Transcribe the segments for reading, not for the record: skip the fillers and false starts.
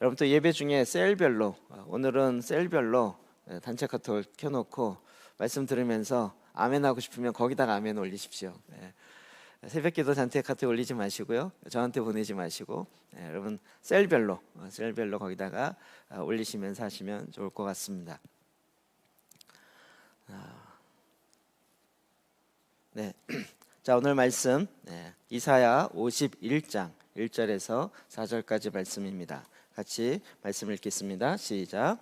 여러분 또 예배 중에 셀별로 오늘은 셀별로 단체 카톡을 켜놓고 말씀 들으면서 아멘 하고 싶으면 거기다가 아멘 올리십시오. 새벽기도 단체 카톡 올리지 마시고요. 저한테 보내지 마시고 여러분 셀별로 거기다가 올리시면서 하시면 좋을 것 같습니다. 네. 자, 오늘 말씀 이사야 51장 1절에서 4절까지 말씀입니다. 같이 말씀 읽겠습니다. 시작.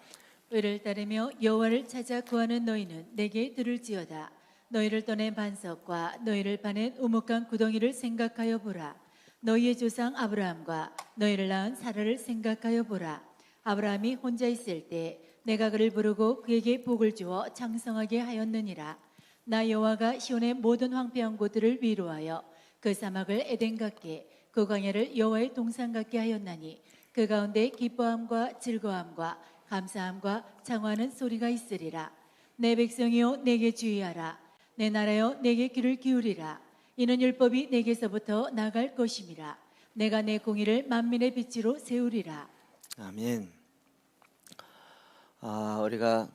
의를 따르며 여호와를 찾아 구하는 너희는 내게 들을지어다. 너희를 떠낸 반석과 너희를 파낸 우묵한 구덩이를 생각하여 보라. 너희의 조상 아브라함과 너희를 낳은 사라를 생각하여 보라. 아브라함이 혼자 있을 때 내가 그를 부르고 그에게 복을 주어 장성하게 하였느니라. 나 여호와가 시온의 모든 황폐한 곳들을 위로하여 그 사막을 에덴 같게 그 광야를 여호와의 동산 같게 하였나니 그 가운데 기뻐함과 즐거움과 감사함과 장화하는 소리가 있으리라. 내 백성이여 내게 주의하라. 내 나라여 내게 귀를 기울이라. 이는 율법이 내게서부터 나갈 것임이라. 내가 내 공의를 만민의 빛으로 세우리라. 아멘. 우리가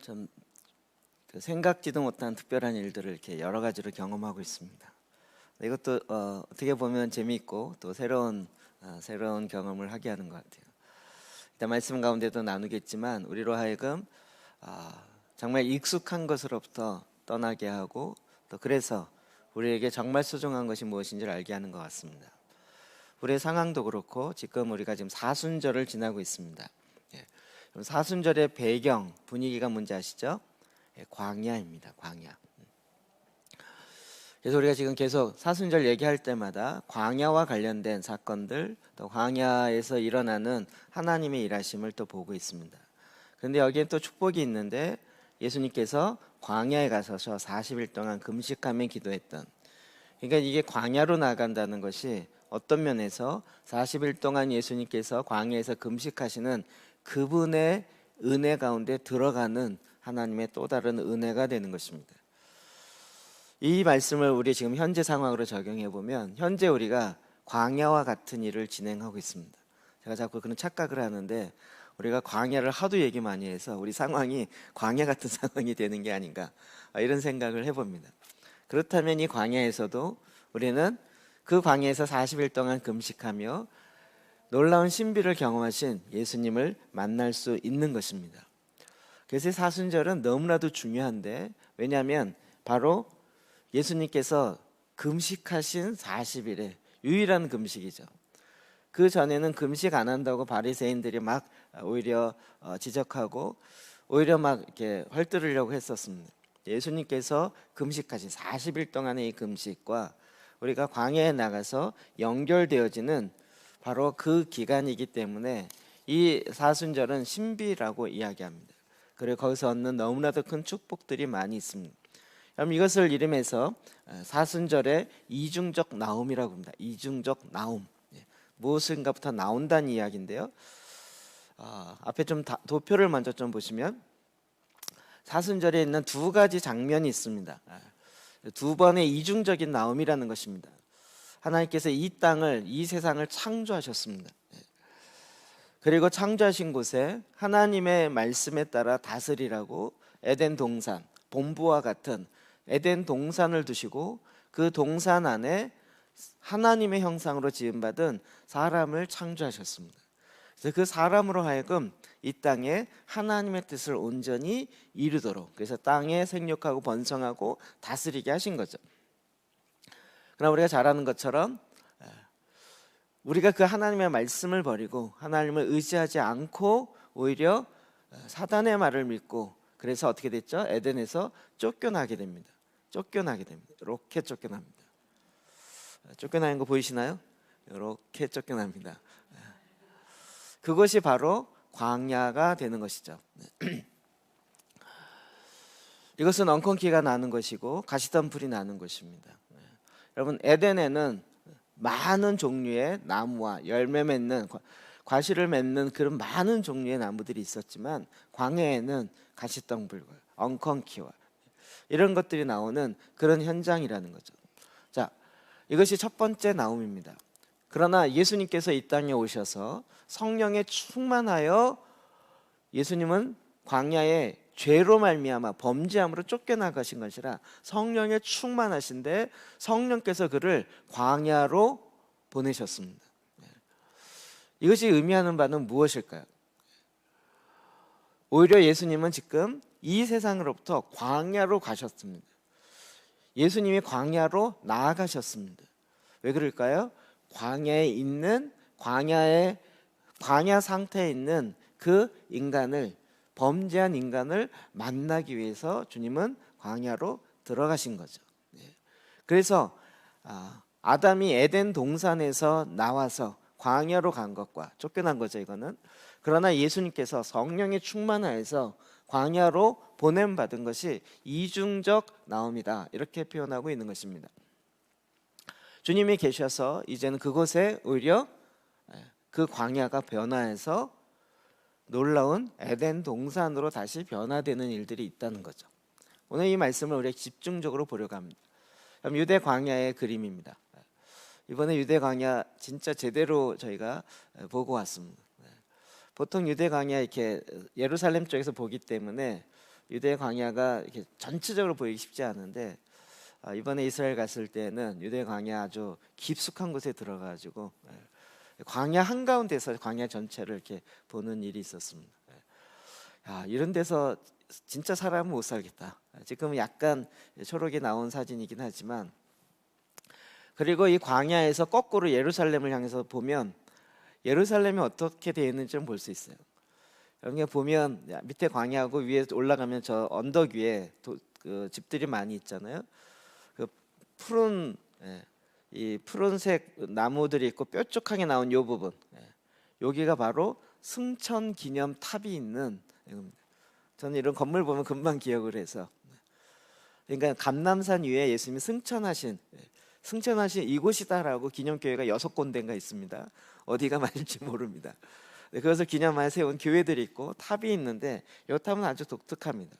좀 생각지도 못한 특별한 일들을 이렇게 여러 가지로 경험하고 있습니다. 이것도 어떻게 보면 재미있고 또 새로운 경험을 하게 하는 것 같아요. 일단 말씀 가운데도 나누겠지만 우리로 하여금 정말 익숙한 것으로부터 떠나게 하고 또 그래서 우리에게 정말 소중한 것이 무엇인지를 알게 하는 것 같습니다. 우리의 상황도 그렇고 지금 우리가 지금 사순절을 지나고 있습니다. 사순절의 배경 분위기가 뭔지 아시죠? 광야입니다. 광야. 그래서 우리가 지금 계속 사순절 얘기할 때마다 광야와 관련된 사건들, 또 광야에서 일어나는 하나님의 일하심을 또 보고 있습니다. 그런데 여기에 또 축복이 있는데 예수님께서 광야에 가셔서 40일 동안 금식하며 기도했던, 그러니까 이게 광야로 나간다는 것이 어떤 면에서 40일 동안 예수님께서 광야에서 금식하시는 그분의 은혜 가운데 들어가는 하나님의 또 다른 은혜가 되는 것입니다. 이 말씀을 우리 지금 현재 상황으로 적용해 보면 현재 우리가 광야와 같은 일을 진행하고 있습니다. 제가 자꾸 그런 착각을 하는데 우리가 광야를 하도 얘기 많이 해서 우리 상황이 광야 같은 상황이 되는 게 아닌가 이런 생각을 해봅니다. 그렇다면 이 광야에서도 우리는 그 광야에서 40일 동안 금식하며 놀라운 신비를 경험하신 예수님을 만날 수 있는 것입니다. 그래서 사순절은 너무나도 중요한데, 왜냐하면 바로 예수님께서 금식하신 40일의 유일한 금식이죠. 그 전에는 금식 안 한다고 바리새인들이 막 오히려 지적하고 오히려 막 이렇게 헐뜯으려고 했었습니다. 예수님께서 금식하신 40일 동안의 이 금식과 우리가 광야에 나가서 연결되어지는 바로 그 기간이기 때문에 이 사순절은 신비라고 이야기합니다. 그리고 거기서 얻는 너무나도 큰 축복들이 많이 있습니다. 그럼 이것을 이름해서 사순절의 이중적 나옴이라고 합니다. 이중적 나옴, 무엇인가부터 나온다는 이야기인데요. 앞에 좀 도표를 먼저 좀 보시면 사순절에 있는 두 가지 장면이 있습니다. 두 번의 이중적인 나옴이라는 것입니다. 하나님께서 이 땅을, 이 세상을 창조하셨습니다. 그리고 창조하신 곳에 하나님의 말씀에 따라 다스리라고 에덴 동산, 본부와 같은 에덴 동산을 두시고 그 동산 안에 하나님의 형상으로 지음받은 사람을 창조하셨습니다. 그래서 그 사람으로 하여금 이 땅에 하나님의 뜻을 온전히 이루도록, 그래서 땅에 생육하고 번성하고 다스리게 하신 거죠. 그러나 우리가 잘 아는 것처럼 우리가 그 하나님의 말씀을 버리고 하나님을 의지하지 않고 오히려 사단의 말을 믿고, 그래서 어떻게 됐죠? 에덴에서 쫓겨나게 됩니다. 이렇게 쫓겨납니다. 쫓겨나는 거 보이시나요? 이렇게 쫓겨납니다. 그것이 바로 광야가 되는 것이죠. 이것은 엉겅퀴가 나는 것이고 가시덤불이 나는 것입니다. 여러분, 에덴에는 많은 종류의 나무와 열매 맺는, 과실을 맺는 그런 많은 종류의 나무들이 있었지만 광야에는 가시덤불과 엉겅퀴와 이런 것들이 나오는 그런 현장이라는 거죠. 자, 이것이 첫 번째 나옴입니다. 그러나 예수님께서 이 땅에 오셔서 성령에 충만하여 예수님은 광야에 죄로 말미암아 범죄함으로 쫓겨나가신 것이라 성령에 충만하신데 성령께서 그를 광야로 보내셨습니다. 이것이 의미하는 바는 무엇일까요? 오히려 예수님은 지금 이 세상으로부터 광야로 가셨습니다. 예수님이 광야로 나아가셨습니다. 왜 그럴까요? 광야에 있는 광야 상태에 있는 그 인간을 범죄한 인간을 만나기 위해서 주님은 광야로 들어가신 거죠. 그래서 아담이 에덴 동산에서 나와서 광야로 간 것과 쫓겨난 거죠, 이거는. 그러나 예수님께서 성령에 충만하여서 광야로 보냄 받은 것이 이중적 나옴이다, 이렇게 표현하고 있는 것입니다. 주님이 계셔서 이제는 그곳에 오히려 그 광야가 변화해서 놀라운 에덴 동산으로 다시 변화되는 일들이 있다는 거죠. 오늘 이 말씀을 우리가 집중적으로 보려고 합니다. 그럼 유대 광야의 그림입니다. 이번에 유대 광야 진짜 제대로 저희가 보고 왔습니다. 보통 유대 광야 이렇게 예루살렘 쪽에서 보기 때문에 유대 광야가 이렇게 전체적으로 보이기 쉽지 않은데, 이번에 이스라엘 갔을 때는 유대 광야 아주 깊숙한 곳에 들어가지고 광야 한가운데서 광야 전체를 이렇게 보는 일이 있었습니다. 이런 데서 진짜 사람은 못 살겠다. 지금 약간 초록이 나온 사진이긴 하지만, 그리고 이 광야에서 거꾸로 예루살렘을 향해서 보면 예루살렘이 어떻게 되어 있는지 좀 볼 수 있어요. 여기 보면 밑에 광야하고 위에 올라가면 저 언덕 위에 그 집들이 많이 있잖아요. 그 푸른 이 푸른색 나무들이 있고 뾰족하게 나온 요 부분, 여기가 바로 승천 기념 탑이 있는, 저는 이런 건물 보면 금방 기억을 해서, 그러니까 감람산 위에 예수님이 승천하신 이곳이다라고 기념교회가 6군데인가 있습니다. 어디가 맞을지 모릅니다. 그것을 기념하여 세운 교회들이 있고 탑이 있는데 이 탑은 아주 독특합니다.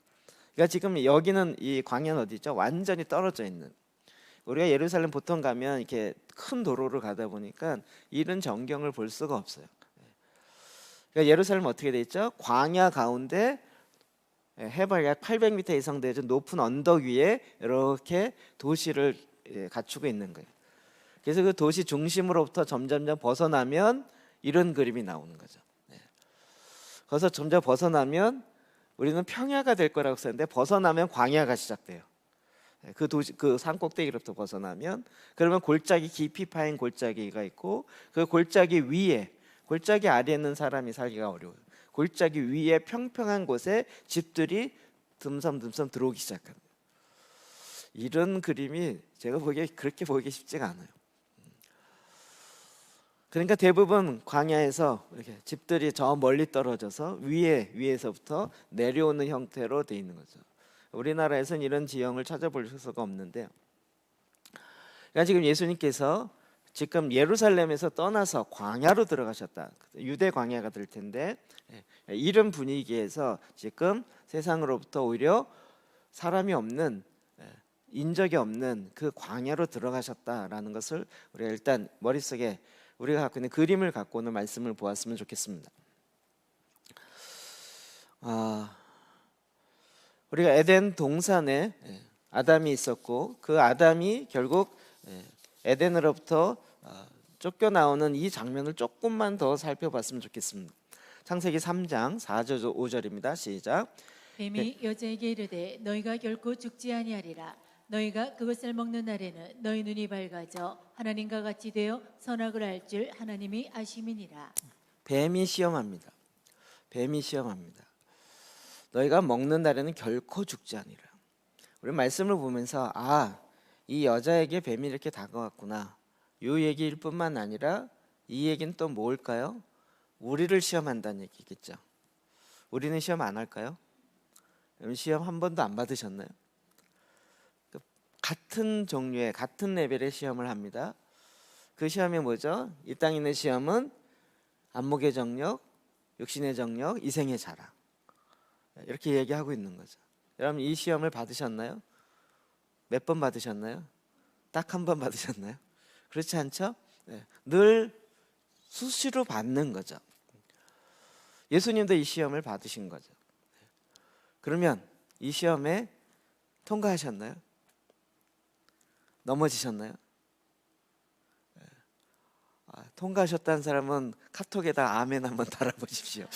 그러니까 지금 여기는 이 광야는 어디죠? 완전히 떨어져 있는, 우리가 예루살렘 보통 가면 이렇게 큰 도로를 가다 보니까 이런 전경을 볼 수가 없어요. 그러니까 예루살렘 어떻게 돼 있죠? 광야 가운데 해발 약 800m 이상 되는 높은 언덕 위에 이렇게 도시를 갖추고 있는 거예요. 그래서 그 도시 중심으로부터 점점점 벗어나면 이런 그림이 나오는 거죠. 거기서 점점 벗어나면 우리는 평야가 될 거라고 썼는데 벗어나면 광야가 시작돼요. 그 도시, 그 산 꼭대기로부터 벗어나면, 그러면 골짜기, 깊이 파인 골짜기가 있고 그 골짜기 위에, 골짜기 아래에 있는 사람이 살기가 어려워요. 골짜기 위에 평평한 곳에 집들이 듬성듬성 들어오기 시작합니다. 이런 그림이 제가 보기에 그렇게 보기 쉽지가 않아요. 그러니까 대부분 광야에서 이렇게 집들이 저 멀리 떨어져서 위에서부터 내려오는 형태로 돼 있는 거죠. 우리나라에서는 이런 지형을 찾아볼 수가 없는데, 그러니까 지금 예수님께서 지금 예루살렘에서 떠나서 광야로 들어가셨다. 유대 광야가 될 텐데, 이런 분위기에서 지금 세상으로부터 오히려 사람이 없는, 인적이 없는 그 광야로 들어가셨다라는 것을 우리가 일단 머릿속에 우리가 갖고 있는 그림을 갖고 오는 말씀을 보았으면 좋겠습니다. 우리가 에덴 동산에 아담이 있었고 그 아담이 결국 에덴으로부터 쫓겨나오는 이 장면을 조금만 더 살펴봤으면 좋겠습니다. 창세기 3장 4절 5절입니다. 시작. 뱀이 여자에게 이르되 너희가 결코 죽지 아니하리라. 너희가 그것을 먹는 날에는 너희 눈이 밝아져 하나님과 같이 되어 선악을 알 줄 하나님이 아심이니라. 뱀이 시험합니다. 뱀이 시험합니다. 너희가 먹는 날에는 결코 죽지 아니라. 우리 말씀을 보면서 이 여자에게 뱀이 이렇게 다가왔구나, 이 얘기일 뿐만 아니라 이 얘기는 또 뭘까요? 우리를 시험한다는 얘기겠죠. 우리는 시험 안 할까요? 시험 한 번도 안 받으셨나요? 같은 종류의 같은 레벨의 시험을 합니다. 그 시험이 뭐죠? 이 땅에 있는 시험은 안목의 정력, 육신의 정력, 이생의 자랑, 이렇게 얘기하고 있는 거죠. 여러분 이 시험을 받으셨나요? 몇 번 받으셨나요? 딱 한 번 받으셨나요? 그렇지 않죠? 늘 수시로 받는 거죠. 예수님도 이 시험을 받으신 거죠. 그러면 이 시험에 통과하셨나요? 넘어지셨나요? 통과하셨다는 사람은 카톡에다 아멘 한번 달아보십시오.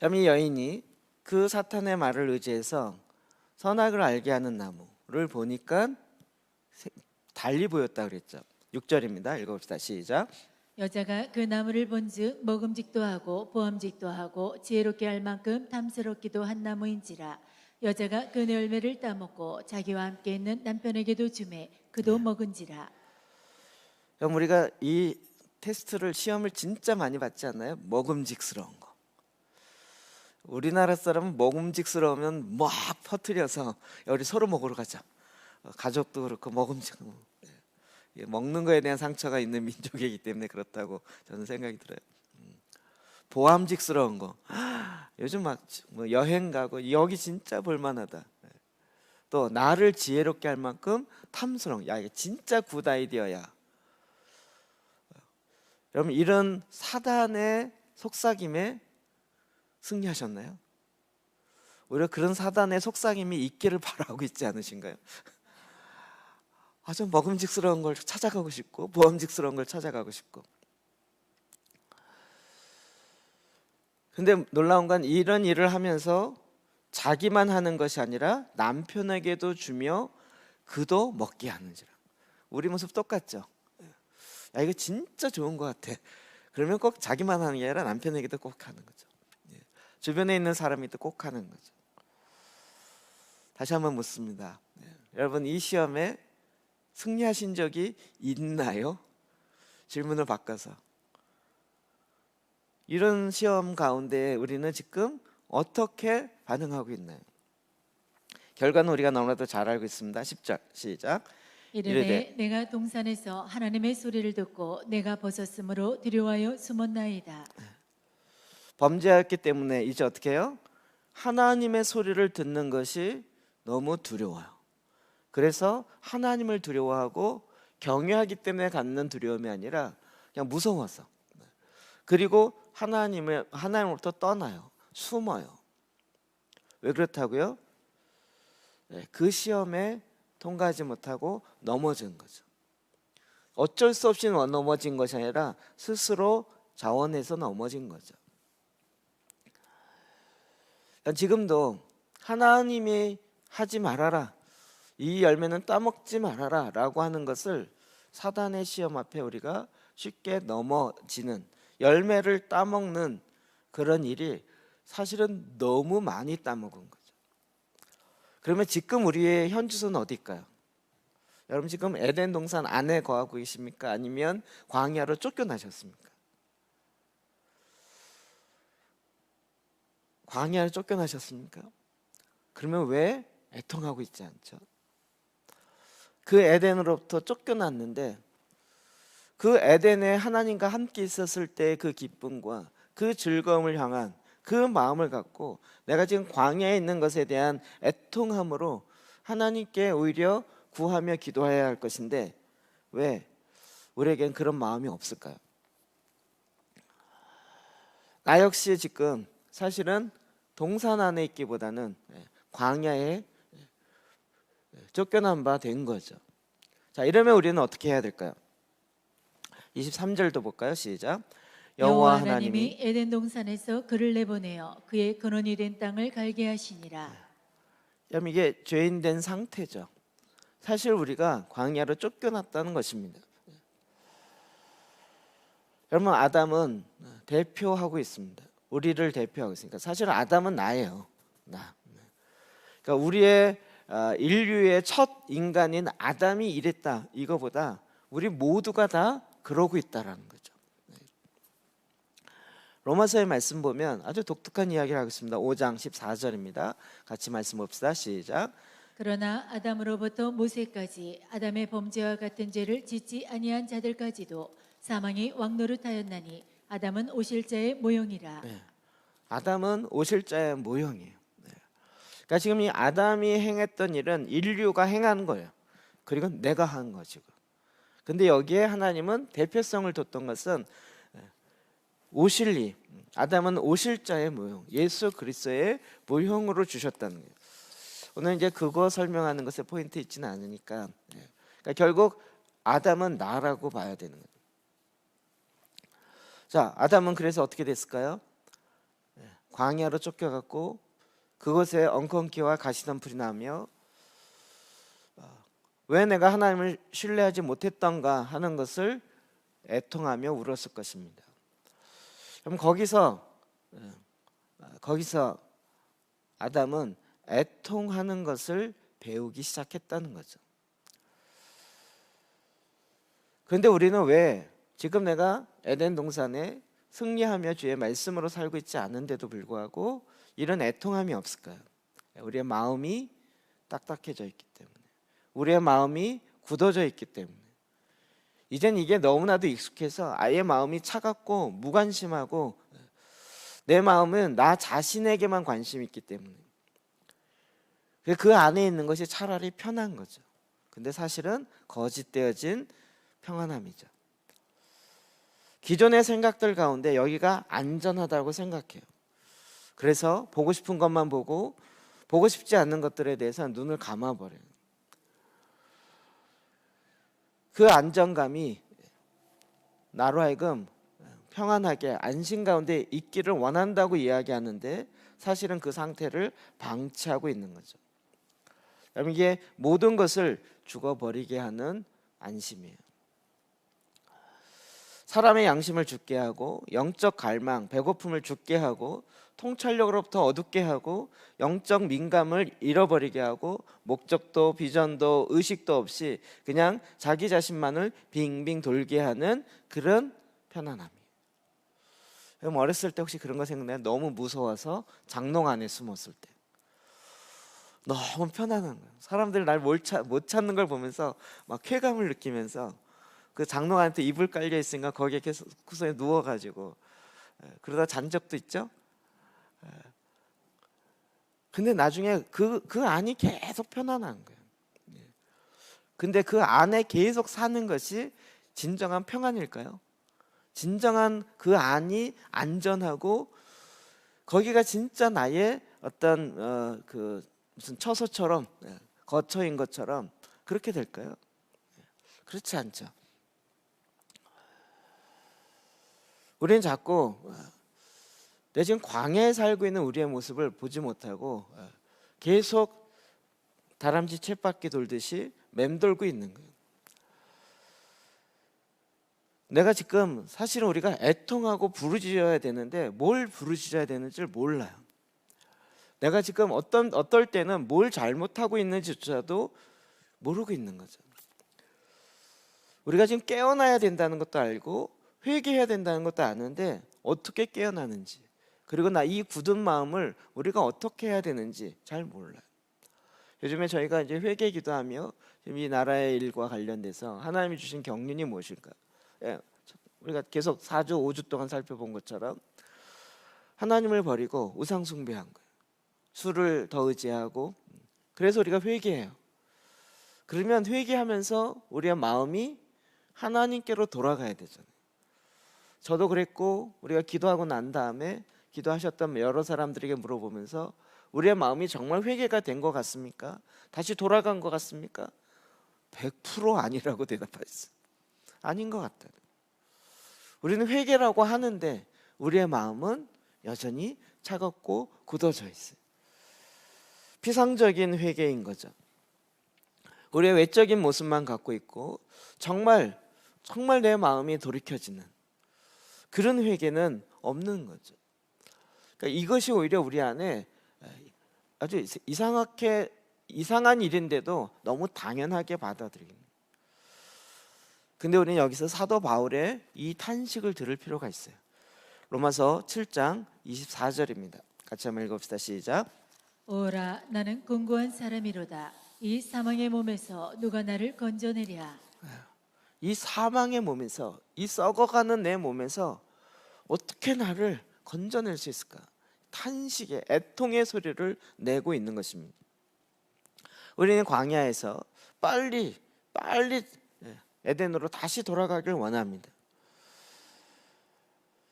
이 여인이 그 사탄의 말을 의지해서 선악을 알게 하는 나무를 보니까 달리 보였다 그랬죠. 6절입니다. 읽어봅시다. 시작. 여자가 그 나무를 본즉 먹음직도 하고 보암직도 하고 지혜롭게 할 만큼 탐스럽기도 한 나무인지라. 여자가 그 열매를 따먹고 자기와 함께 있는 남편에게도 주매 그도 먹은지라. 그럼 우리가 이 테스트를 시험을 진짜 많이 받지 않나요? 먹음직스러운 거. 우리나라 사람은 먹음직스러우면 막 퍼뜨려서 우리 서로 먹으러 가자. 가족도 그렇고 먹음직. 먹는 거에 대한 상처가 있는 민족이기 때문에 그렇다고 저는 생각이 들어요. 보암직스러운 거. 요즘 막 여행 가고 여기 진짜 볼만하다. 또 나를 지혜롭게 할 만큼 탐스러운. 야, 이게 진짜 굿 아이디어야. 여러분 이런 사단의 속삭임에 승리하셨나요? 오히려 그런 사단의 속삭임이 있기를 바라고 있지 않으신가요? 좀 먹음직스러운 걸 찾아가고 싶고 보암직스러운 걸 찾아가고 싶고. 근데 놀라운 건 이런 일을 하면서 자기만 하는 것이 아니라 남편에게도 주며 그도 먹게 하는지라. 우리 모습 똑같죠? 야, 이거 진짜 좋은 것 같아. 그러면 꼭 자기만 하는 게 아니라 남편에게도 꼭 하는 거죠. 주변에 있는 사람이 또 꼭 하는 거죠. 다시 한번 묻습니다. 여러분 이 시험에 승리하신 적이 있나요? 질문을 바꿔서 이런 시험 가운데 우리는 지금 어떻게 반응하고 있나요? 결과는 우리가 너무나도 잘 알고 있습니다. 10절 시작. 이르되 내가 동산에서 하나님의 소리를 듣고 내가 벗었으므로 두려워하여 숨었나이다. 범죄했기 때문에 이제 어떻게 해요? 하나님의 소리를 듣는 것이 너무 두려워요. 그래서 하나님을 두려워하고 경외하기 때문에 갖는 두려움이 아니라 그냥 무서워서. 그리고 하나님으로부터 떠나요. 숨어요. 왜 그렇다고요? 그 시험에 통과하지 못하고 넘어진 거죠. 어쩔 수 없이 넘어진 것이 아니라 스스로 자원해서 넘어진 거죠. 지금도 하나님이 하지 말아라, 이 열매는 따먹지 말아라 라고 하는 것을 사단의 시험 앞에 우리가 쉽게 넘어지는, 열매를 따먹는 그런 일이 사실은 너무 많이 따먹은 거죠. 그러면 지금 우리의 현 주소는 어디일까요? 여러분 지금 에덴 동산 안에 거하고 계십니까? 아니면 광야로 쫓겨나셨습니까? 광야로 쫓겨나셨습니까? 그러면 왜 애통하고 있지 않죠? 그 에덴으로부터 쫓겨났는데 그 에덴에 하나님과 함께 있었을 때의 그 기쁨과 그 즐거움을 향한 그 마음을 갖고 내가 지금 광야에 있는 것에 대한 애통함으로 하나님께 오히려 구하며 기도해야 할 것인데 왜 우리에겐 그런 마음이 없을까요? 나 역시 지금 사실은 동산 안에 있기보다는 광야에 쫓겨난 바 된 거죠. 자, 이러면 우리는 어떻게 해야 될까요? 23절도 볼까요? 시작. 여호와 하나님이 에덴 동산에서 그를 내보내어 그의 근원이 된 땅을 갈게 하시니라. 그럼 이게 죄인된 상태죠. 사실 우리가 광야로 쫓겨났다는 것입니다. 여러분 아담은 대표하고 있습니다. 우리를 대표하고 있으니까 사실 아담은 나예요. 나. 그러니까 우리의 인류의 첫 인간인 아담이 이랬다, 이거보다 우리 모두가 다 그러고 있다라는 거죠. 로마서의 말씀 보면 아주 독특한 이야기를 하고 있습니다. 5장 14절입니다. 같이 말씀 봅시다. 시작. 그러나 아담으로부터 모세까지 아담의 범죄와 같은 죄를 짓지 아니한 자들까지도 사망이 왕노릇하였나니 아담은 오실자의 모형이라. 아담은 오실자의 모형이에요. 그러니까 지금 이 아담이 행했던 일은 인류가 행한 거예요. 그리고 내가 한 것이고. 근데 여기에 하나님은 대표성을 뒀던 것은 오실리, 아담은 오실자의 모형, 예수 그리스도의 모형으로 주셨다는 거예요. 오늘 이제 그거 설명하는 것에 포인트 있지는 않으니까, 그러니까 결국 아담은 나라고 봐야 되는 거예요. 자, 아담은 그래서 어떻게 됐을까요? 광야로 쫓겨갔고 그곳에 엉겅퀴와 가시덤불이 나며 왜 내가 하나님을 신뢰하지 못했던가 하는 것을 애통하며 울었을 것입니다. 그럼 거기서 아담은 애통하는 것을 배우기 시작했다는 거죠. 그런데 우리는 왜 지금 내가 에덴 동산에 승리하며 주의 말씀으로 살고 있지 않은데도 불구하고 이런 애통함이 없을까요? 우리의 마음이 딱딱해져 있기 때문에, 우리의 마음이 굳어져 있기 때문에, 이젠 이게 너무나도 익숙해서 아예 마음이 차갑고 무관심하고 내 마음은 나 자신에게만 관심이 있기 때문에 그 안에 있는 것이 차라리 편한 거죠. 근데 사실은 거짓되어진 평안함이죠. 기존의 생각들 가운데 여기가 안전하다고 생각해요. 그래서 보고 싶은 것만 보고 보고 싶지 않는 것들에 대해서 눈을 감아버려요. 그 안정감이 나로 하여금 평안하게 안심 가운데 있기를 원한다고 이야기하는데 사실은 그 상태를 방치하고 있는 거죠. 여러분, 이게 모든 것을 죽어버리게 하는 안심이에요. 사람의 양심을 죽게 하고 영적 갈망, 배고픔을 죽게 하고 통찰력으로부터 어둡게 하고 영적 민감을 잃어버리게 하고 목적도 비전도 의식도 없이 그냥 자기 자신만을 빙빙 돌게 하는 그런 편안함이에요. 여러분, 어렸을 때 혹시 그런 거 생각나요? 너무 무서워서 장롱 안에 숨었을 때 너무 편안한 거예요. 사람들이 날 못 찾는 걸 보면서 막 쾌감을 느끼면서 그 장롱 안에 이불 깔려 있으니까 거기에 계속 구석에 누워가지고 그러다 잔 적도 있죠. 근데 나중에 그 안이 계속 편안한 거예요. 근데 그 안에 계속 사는 것이 진정한 평안일까요? 진정한 그 안이 안전하고 거기가 진짜 나의 어떤 그 무슨 처소처럼 거처인 것처럼 그렇게 될까요? 그렇지 않죠. 우리는 자꾸 내 지금 광야에 살고 있는 우리의 모습을 보지 못하고 계속 다람쥐 쳇바퀴 돌듯이 맴돌고 있는 거예요. 내가 지금 사실은 우리가 애통하고 부르짖어야 되는데 뭘 부르짖어야 되는지를 몰라요. 내가 지금 어떨 때는 뭘 잘못하고 있는지조차도 모르고 있는 거죠. 우리가 지금 깨어나야 된다는 것도 알고 회개해야 된다는 것도 아는데 어떻게 깨어나는지, 그리고 나 이 굳은 마음을 우리가 어떻게 해야 되는지 잘 몰라요. 요즘에 저희가 이제 회개 기도하며 지금 이 나라의 일과 관련돼서 하나님이 주신 경륜이 무엇일까? 우리가 계속 4주 5주 동안 살펴본 것처럼 하나님을 버리고 우상 숭배한 거예요. 술을 더 의지하고. 그래서 우리가 회개해요. 그러면 회개하면서 우리의 마음이 하나님께로 돌아가야 되잖아요. 저도 그랬고, 우리가 기도하고 난 다음에 기도하셨던 여러 사람들에게 물어보면서 우리의 마음이 정말 회개가 된 것 같습니까? 다시 돌아간 것 같습니까? 100% 아니라고 대답하셨어요. 아닌 것 같다. 우리는 회개라고 하는데 우리의 마음은 여전히 차갑고 굳어져 있어요. 피상적인 회개인 거죠. 우리의 외적인 모습만 갖고 있고 정말 내 마음이 돌이켜지는 그런 회개는 없는 거죠. 그러니까 이것이 오히려 우리 안에 아주 이상한 일인데도 너무 당연하게 받아들이는. 근데 우리는 여기서 사도 바울의 이 탄식을 들을 필요가 있어요. 로마서 7장 24절입니다. 같이 한번 읽읍시다. 시작. 오라, 나는 공고한 사람이로다. 이 사망의 몸에서 누가 나를 건져내랴. 이 사망의 몸에서, 이 썩어가는 내 몸에서 어떻게 나를 건져낼 수 있을까? 탄식의 애통의 소리를 내고 있는 것입니다. 우리는 광야에서 빨리 빨리 에덴으로 다시 돌아가길 원합니다.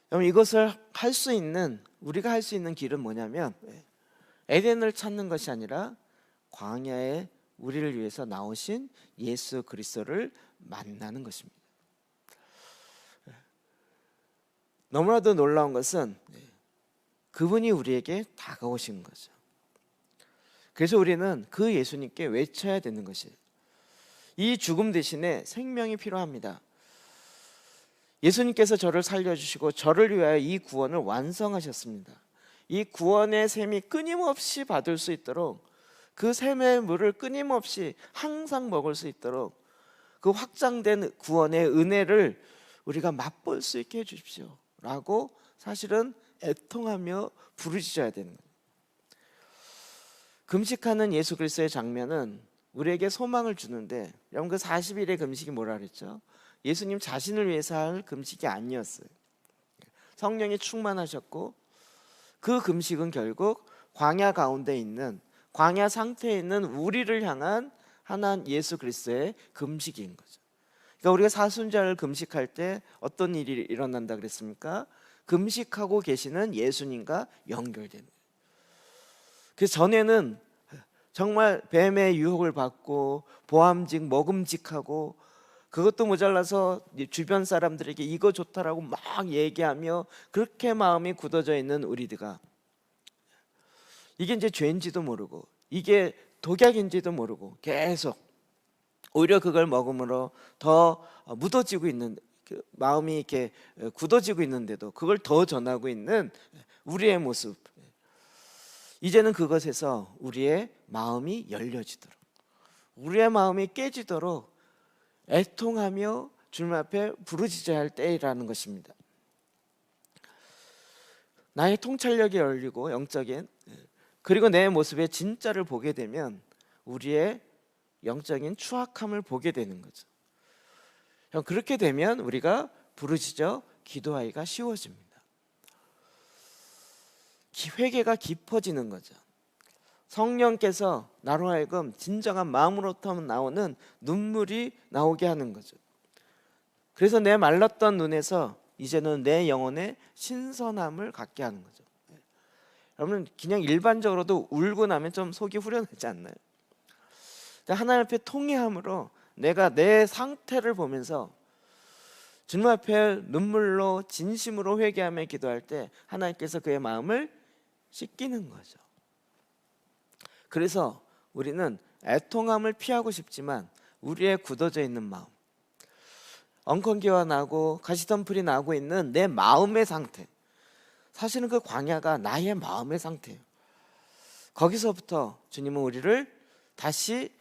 그럼 이것을 할 수 있는, 우리가 할 수 있는 길은 뭐냐면 에덴을 찾는 것이 아니라 광야에 우리를 위해서 나오신 예수 그리스도를 만나는 것입니다. 너무나도 놀라운 것은 그분이 우리에게 다가오신 거죠. 그래서 우리는 그 예수님께 외쳐야 되는 것이에요. 이 죽음 대신에 생명이 필요합니다. 예수님께서 저를 살려주시고 저를 위하여 이 구원을 완성하셨습니다. 이 구원의 샘이 끊임없이 받을 수 있도록, 그 샘의 물을 끊임없이 항상 먹을 수 있도록 그 확장된 구원의 은혜를 우리가 맛볼 수 있게 해주십시오 라고 사실은 애통하며 부르짖어야 되는 거예요. 금식하는 예수 그리스도의 장면은 우리에게 소망을 주는데, 여러분 그 40일의 금식이 뭐라 그랬죠? 예수님 자신을 위해서 할 금식이 아니었어요. 성령이 충만하셨고 그 금식은 결국 광야 가운데 있는, 광야 상태에 있는 우리를 향한 하나님 예수 그리스도의 금식인 거죠. 그러니까 우리가 사순절을 금식할 때 어떤 일이 일어난다 그랬습니까? 금식하고 계시는 예수님과 연결되는 거예요. 그 전에는 정말 뱀의 유혹을 받고 보암직 먹음직하고, 그것도 모자라서 주변 사람들에게 이거 좋다라고 막 얘기하며 그렇게 마음이 굳어져 있는 우리들가, 이게 이제 죄인지도 모르고 이게 독약인지도 모르고 계속 오히려 그걸 먹음으로 더 묻어지고 있는, 그 마음이 이렇게 굳어지고 있는데도 그걸 더 전하고 있는 우리의 모습. 이제는 그것에서 우리의 마음이 열려지도록, 우리의 마음이 깨지도록 애통하며 주님 앞에 부르짖어야 할 때라는 것입니다. 나의 통찰력이 열리고 영적인, 그리고 내 모습의 진짜를 보게 되면 우리의 영적인 추악함을 보게 되는 거죠. 그렇게 되면 우리가 부르짖어 기도하기가 쉬워집니다. 회개가 깊어지는 거죠. 성령께서 나로 하여금 진정한 마음으로부터 나오는 눈물이 나오게 하는 거죠. 그래서 내 말랐던 눈에서 이제는 내 영혼에 신선함을 갖게 하는 거죠. 여러분 그냥 일반적으로도 울고 나면 좀 속이 후련하지 않나요? 하나님 앞에 통회함으로 내가 내 상태를 보면서 주님 앞에 눈물로 진심으로 회개하며 기도할 때 하나님께서 그의 마음을 씻기는 거죠. 그래서 우리는 애통함을 피하고 싶지만 우리의 굳어져 있는 마음, 엉겅기와 나고 가시덤불이 나고 있는 내 마음의 상태, 사실은 그 광야가 나의 마음의 상태예요. 거기서부터 주님은 우리를 다시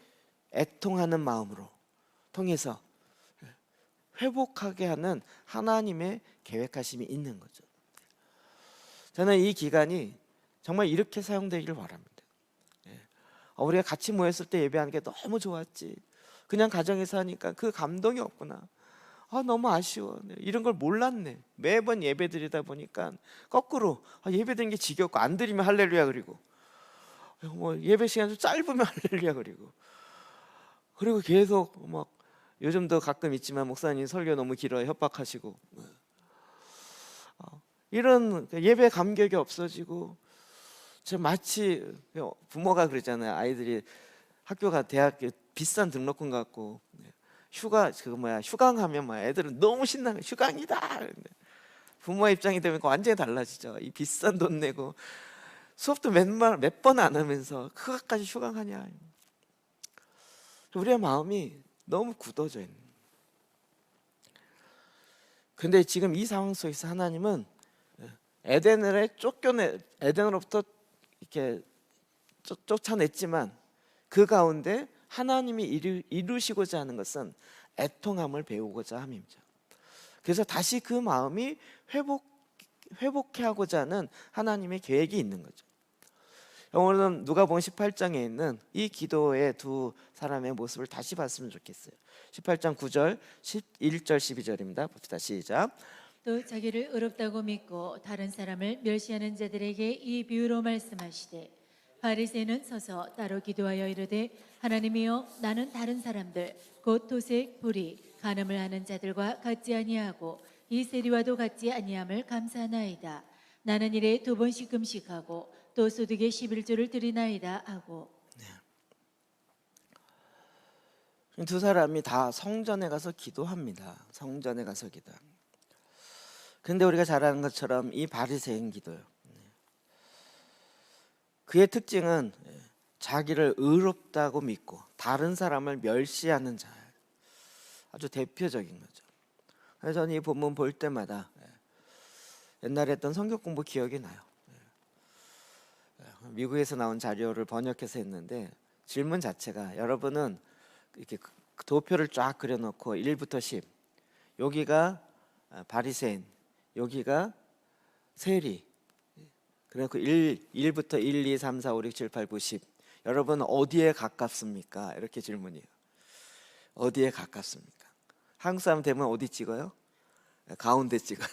애통하는 마음으로 통해서 회복하게 하는 하나님의 계획하심이 있는 거죠. 저는 이 기간이 정말 이렇게 사용되기를 바랍니다. 우리가 같이 모였을 때 예배하는 게 너무 좋았지, 그냥 가정에서 하니까 그 감동이 없구나, 너무 아쉬워, 이런 걸 몰랐네. 매번 예배 드리다 보니까 거꾸로 예배 드리는 게 지겹고 안 드리면 할렐루야 그리고 뭐 예배 시간 좀 짧으면 할렐루야 그리고 계속 막, 요즘도 가끔 있지만 목사님 설교 너무 길어요 협박하시고, 이런 예배 감격이 없어지고, 마치 부모가 그러잖아요. 아이들이 학교가 대학교 비싼 등록금 갖고 휴가 휴강하면 애들은 너무 신나게 휴강이다. 부모의 입장이 되면 완전히 달라지죠. 이 비싼 돈 내고 수업도 몇 번 안 하면서 그것까지 휴강하냐. 우리의 마음이 너무 굳어져 있는. 근데 지금 이 상황 속에서 하나님은 에덴으로부터 이렇게 쫓아냈지만 그 가운데 하나님이 이루시고자 하는 것은 애통함을 배우고자 함이죠. 그래서 다시 그 마음이 회복해 하고자 하는 하나님의 계획이 있는 거죠. 오늘은 누가복음 18장에 있는 이 기도의 두 사람의 모습을 다시 봤으면 좋겠어요. 18장 9절, 11절, 12절입니다. 봅시다. 시작. 또 자기를 의롭다고 믿고 다른 사람을 멸시하는 자들에게 이 비유로 말씀하시되, 바리새인은 서서 따로 기도하여 이르되 하나님이여 나는 다른 사람들 곧 도색 불의 간음을 하는 자들과 같지 아니하고 이 세리와도 같지 아니함을 감사하나이다. 나는 일에 2번씩 금식하고 또 소득의 11조를 드리나이다 하고. 두 사람이 다 성전에 가서 기도합니다. 성전에 가서 기도합니다. 근데 우리가 잘 아는 것처럼 이 바리새인 기도요, 그의 특징은 자기를 의롭다고 믿고 다른 사람을 멸시하는 자, 아주 대표적인 거죠. 그래서 저는 이 본문 볼 때마다 옛날에 했던 성경 공부 기억이 나요. 미국에서 나온 자료를 번역해서 했는데 질문 자체가, 여러분은 이렇게 도표를 쫙 그려놓고 1부터 10, 여기가 바리새인, 여기가 세리, 그리고 1부터 1, 2, 3, 4, 5, 6, 7, 8, 9, 10, 여러분 어디에 가깝습니까? 이렇게 질문이에요. 어디에 가깝습니까? 한국 사람 되면 어디 찍어요? 가운데 찍어요.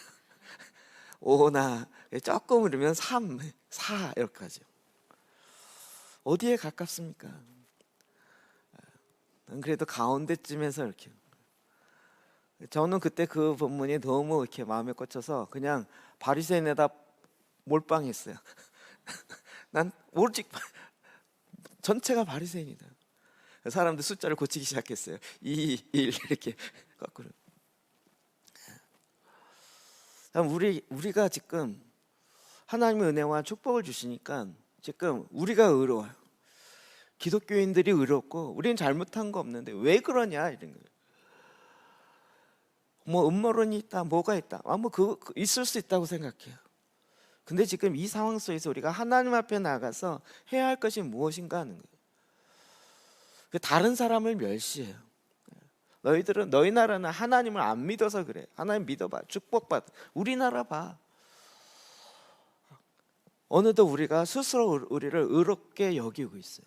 5나 조금 흐르면 3, 4 이렇게 하죠. 어디에 가깝습니까? 그래도 가운데쯤에서 이렇게. 저는 그때 그 본문이 너무 이렇게 마음에 꽂혀서 그냥 바리새인에다 몰빵했어요. 난 오직 전체가 바리새인이다. 사람들 숫자를 고치기 시작했어요. 2, 1 이렇게 거꾸로. 우리가 지금 하나님의 은혜와 축복을 주시니까 지금 우리가 의로워요. 기독교인들이 의롭고 우리는 잘못한 거 없는데 왜 그러냐 이런 거예요. 뭐 음모론이 있다, 뭐가 있다, 있을 수 있다고 생각해요. 근데 지금 이 상황 속에서 우리가 하나님 앞에 나가서 해야 할 것이 무엇인가 하는 거예요. 다른 사람을 멸시해요. 너희 나라는 하나님을 안 믿어서 그래. 하나님 믿어봐, 축복받아. 우리나라 봐. 어느덧 우리가 스스로 우리를 의롭게 여기고 있어요.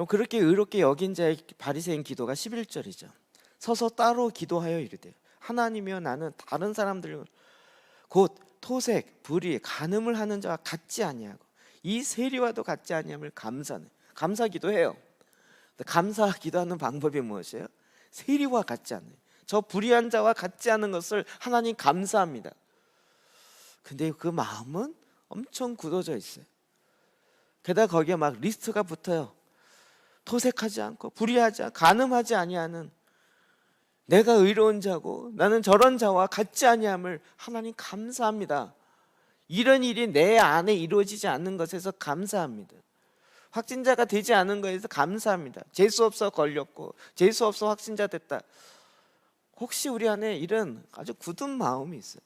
그렇게 의롭게 여긴 자의 바리새인 기도가 11절이죠. 서서 따로 기도하여 이르되 하나님이여 나는 다른 사람들 곧 토색, 불의, 간음을 하는 자와 같지 아니하고 이 세리와도 같지 아니함을 감사하네. 감사 기도해요. 감사 기도하는 방법이 무엇이에요? 세리와 같지 않네. 저 불의한 자와 같지 않은 것을 하나님 감사합니다. 근데 그 마음은 엄청 굳어져 있어요. 게다가 거기에 막 리스트가 붙어요. 토색하지 않고 불의하지 않고 간음하지 아니하는 내가 의로운 자고 나는 저런 자와 같지 아니함을 하나님 감사합니다. 이런 일이 내 안에 이루어지지 않는 것에서 감사합니다. 확진자가 되지 않은 것에서 감사합니다. 재수 없어 걸렸고 재수 없어 확진자 됐다. 혹시 우리 안에 이런 아주 굳은 마음이 있어요.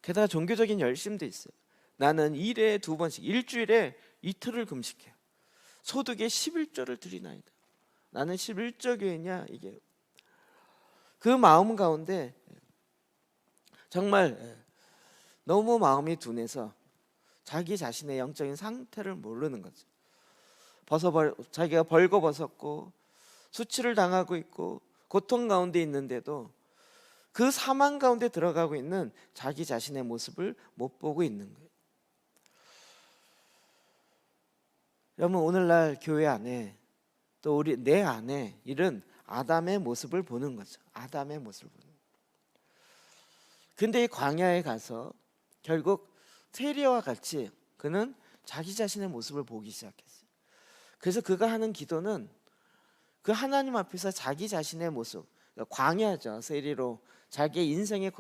게다가 종교적인 열심도 있어요. 나는 일에 2번씩, 일주일에 이틀을 금식해요. 소득의 11조를 드리나이다. 나는 11조 교회냐 이게. 그 마음 가운데 정말 너무 마음이 둔해서 자기 자신의 영적인 상태를 모르는 거죠. 자기가 벌거벗었고 수치를 당하고 있고 고통 가운데 있는데도 그 사망 가운데 들어가고 있는 자기 자신의 모습을 못 보고 있는 거예요. 여러분 오늘날 교회 안에 또 내 안에 이런 아담의 모습을 보는 거죠. 아담의 모습을 보는 거예요. 근데 이 광야에 가서 결국 세리와 같이 그는 자기 자신의 모습을 보기 시작했어요. 그래서 그가 하는 기도는 그 하나님 앞에서 자기 자신의 모습, 광야죠. 세리로 자기의 인생의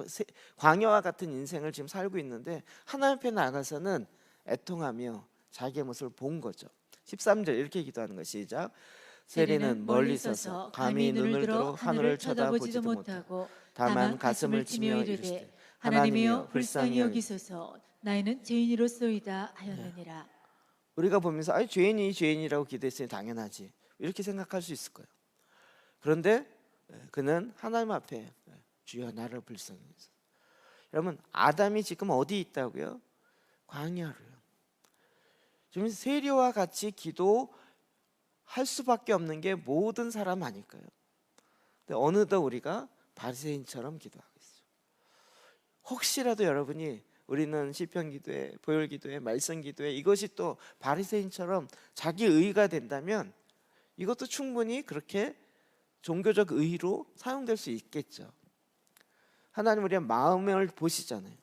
광야와 같은 인생을 지금 살고 있는데 하나님 앞에 나가서는 애통하며 자기의 모습을 본 거죠. 13절 이렇게 기도하는 것 시작. 세리는 멀리 서서 감히 눈을 들어 하늘을 쳐다보지도 못하고 다만 가슴을 치며 이르되 하나님이여 불쌍히 여기소서 나이는 죄인이로소이다 하였느니라. 우리가 보면서 죄인이 죄인이라고 기도했으니 당연하지 이렇게 생각할 수 있을 거예요. 그런데 그는 하나님 앞에 주여 나를 불쌍히 여기소서. 여러분 아담이 지금 어디 있다고요? 광야로요. 지금 세리와 같이 기도할 수밖에 없는 게 모든 사람 아닐까요? 근데 어느덧 우리가 바리새인처럼 기도하고 있어요. 혹시라도 여러분이 우리는 시편 기도회, 보혈 기도회, 말씀 기도회 이것이 또 바리새인처럼 자기 의가 된다면 이것도 충분히 그렇게 종교적 의로 사용될 수 있겠죠. 하나님 우리의 마음을 보시잖아요.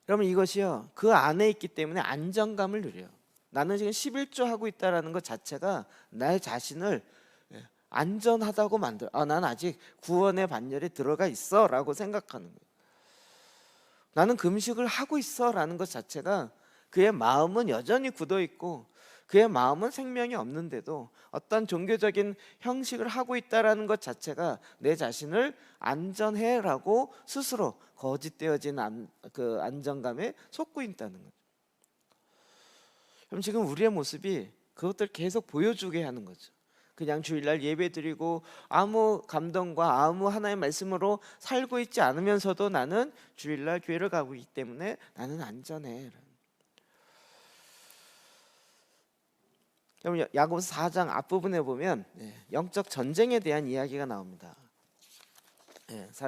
그러면 이것이요 그 안에 있기 때문에 안정감을 누려요. 나는 지금 11조 하고 있다라는 것 자체가 나의 자신을 안전하다고 만들어. 난 아직 구원의 반열에 들어가 있어 라고 생각하는 거예요. 나는 금식을 하고 있어 라는 것 자체가 그의 마음은 여전히 굳어 있고 그의 마음은 생명이 없는데도 어떤 종교적인 형식을 하고 있다라는 것 자체가 내 자신을 안전해라고 스스로 거짓되어진 그 안정감에 속고 있다는 거죠. 그럼 지금 우리의 모습이 그것들 계속 보여주게 하는 거죠. 그냥 주일날 예배드리고 아무 감동과 아무 하나의 말씀으로 살고 있지 않으면서도 나는 주일날 교회를 가고 있기 때문에 나는 안전해. 그럼 야고보서 4장 앞부분에 보면 영적 전쟁에 대한 이야기가 나옵니다.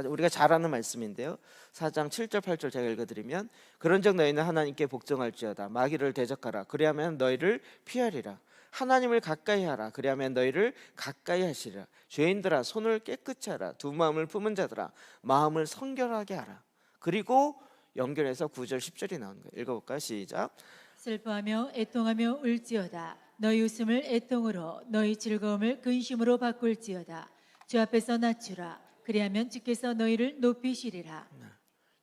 우리가 잘 아는 말씀인데요. 4장 7절 8절 제가 읽어드리면 그런즉 너희는 하나님께 복종할지어다 마귀를 대적하라 그리하면 너희를 피하리라. 하나님을 가까이 하라 그리하면 너희를 가까이 하시리라. 죄인들아 손을 깨끗이 하라. 두 마음을 품은 자들아 마음을 성결하게 하라. 그리고 연결해서 9절 10절이 나오는 거예요. 읽어볼까요? 시작. 슬퍼하며 애통하며 울지어다. 너희 웃음을 애통으로 너희 즐거움을 근심으로 바꿀지어다. 주 앞에서 낮추라. 그리하면 주께서 너희를 높이시리라.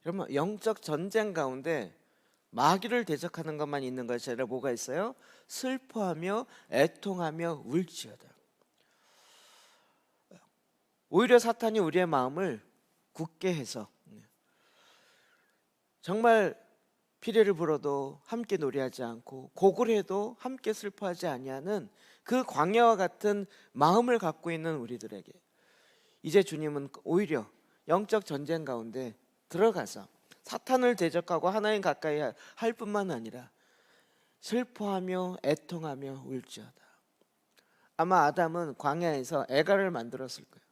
그러면 영적 전쟁 가운데 마귀를 대적하는 것만 있는 것이 아니라 뭐가 있어요? 슬퍼하며 애통하며 울지어다. 오히려 사탄이 우리의 마음을 굳게 해서 정말 피레를 불어도 함께 노래하지 않고 곡을 해도 함께 슬퍼하지 아니하는 그 광야와 같은 마음을 갖고 있는 우리들에게 이제 주님은 오히려 영적 전쟁 가운데 들어가서 사탄을 대적하고 하나님 가까이 할 뿐만 아니라 슬퍼하며 애통하며 울지어다. 아마 아담은 광야에서 애가를 만들었을 거예요.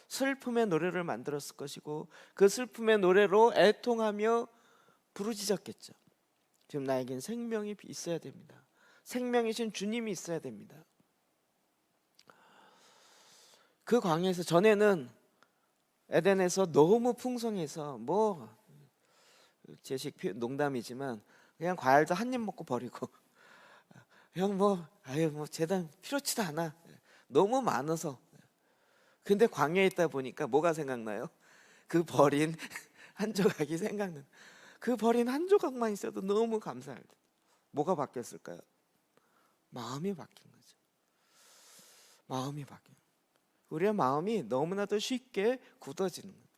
슬픔의 노래를 만들었을 것이고 그 슬픔의 노래로 애통하며 부르짖었겠죠. 지금 나에겐 생명이 있어야 됩니다. 생명이신 주님이 있어야 됩니다. 그 광야에서 전에는 에덴에서 너무 풍성해서 뭐 제식 농담이지만 그냥 과일도 한 입 먹고 버리고 그냥 뭐 재단 필요치도 않아. 너무 많아서. 근데 광야에 있다 보니까 뭐가 생각나요? 그 버린 한 조각이 생각나요. 그 버린 한 조각만 있어도 너무 감사할 때 뭐가 바뀌었을까요? 마음이 바뀐 거죠. 마음이 바뀐 거예요. 우리의 마음이 너무나도 쉽게 굳어지는 거예요.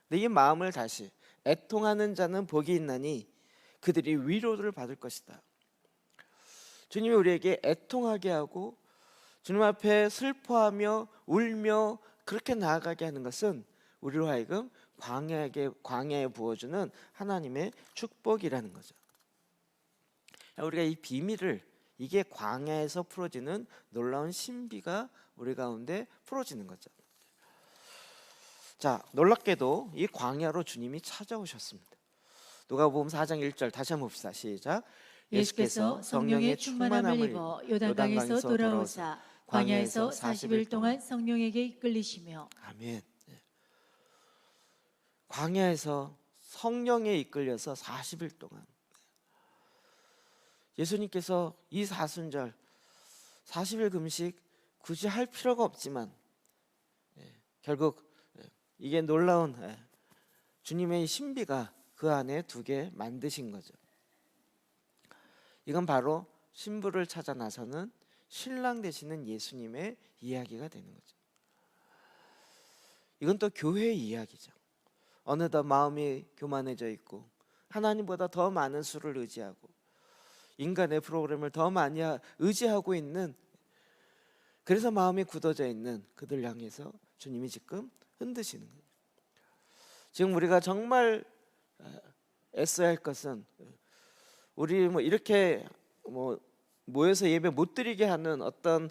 근데 이 마음을 다시 애통하는 자는 복이 있나니 그들이 위로를 받을 것이다. 주님이 우리에게 애통하게 하고 주님 앞에 슬퍼하며 울며 그렇게 나아가게 하는 것은 우리로 하여금 광야에 부어주는 하나님의 축복이라는 거죠. 우리가 이 비밀을 이게 광야에서 풀어지는 놀라운 신비가 우리 가운데 풀어지는 거죠. 자, 놀랍게도 이 광야로 주님이 찾아오셨습니다. 누가복음 4장 1절 다시 한번 봅시다. 시작. 예수께서 성령의 충만함을 입어 요단강에서 돌아오사 광야에서 40일 동안 성령에게 이끌리시며. 아멘. 광야에서 성령에 이끌려서 40일 동안 예수님께서 이 사순절 40일 금식 굳이 할 필요가 없지만 결국 이게 놀라운 주님의 신비가 그 안에 두게 만드신 거죠. 이건 바로 신부를 찾아 나서는 신랑 되시는 예수님의 이야기가 되는 거죠. 이건 또 교회의 이야기죠. 어느덧 마음이 교만해져 있고 하나님보다 더 많은 수를 의지하고 인간의 프로그램을 더 많이 의지하고 있는, 그래서 마음이 굳어져 있는 그들 향해서 주님이 지금 흔드시는 거예요. 지금 우리가 정말 애써야 할 것은 우리 이렇게 모여서 예배 못 드리게 하는 어떤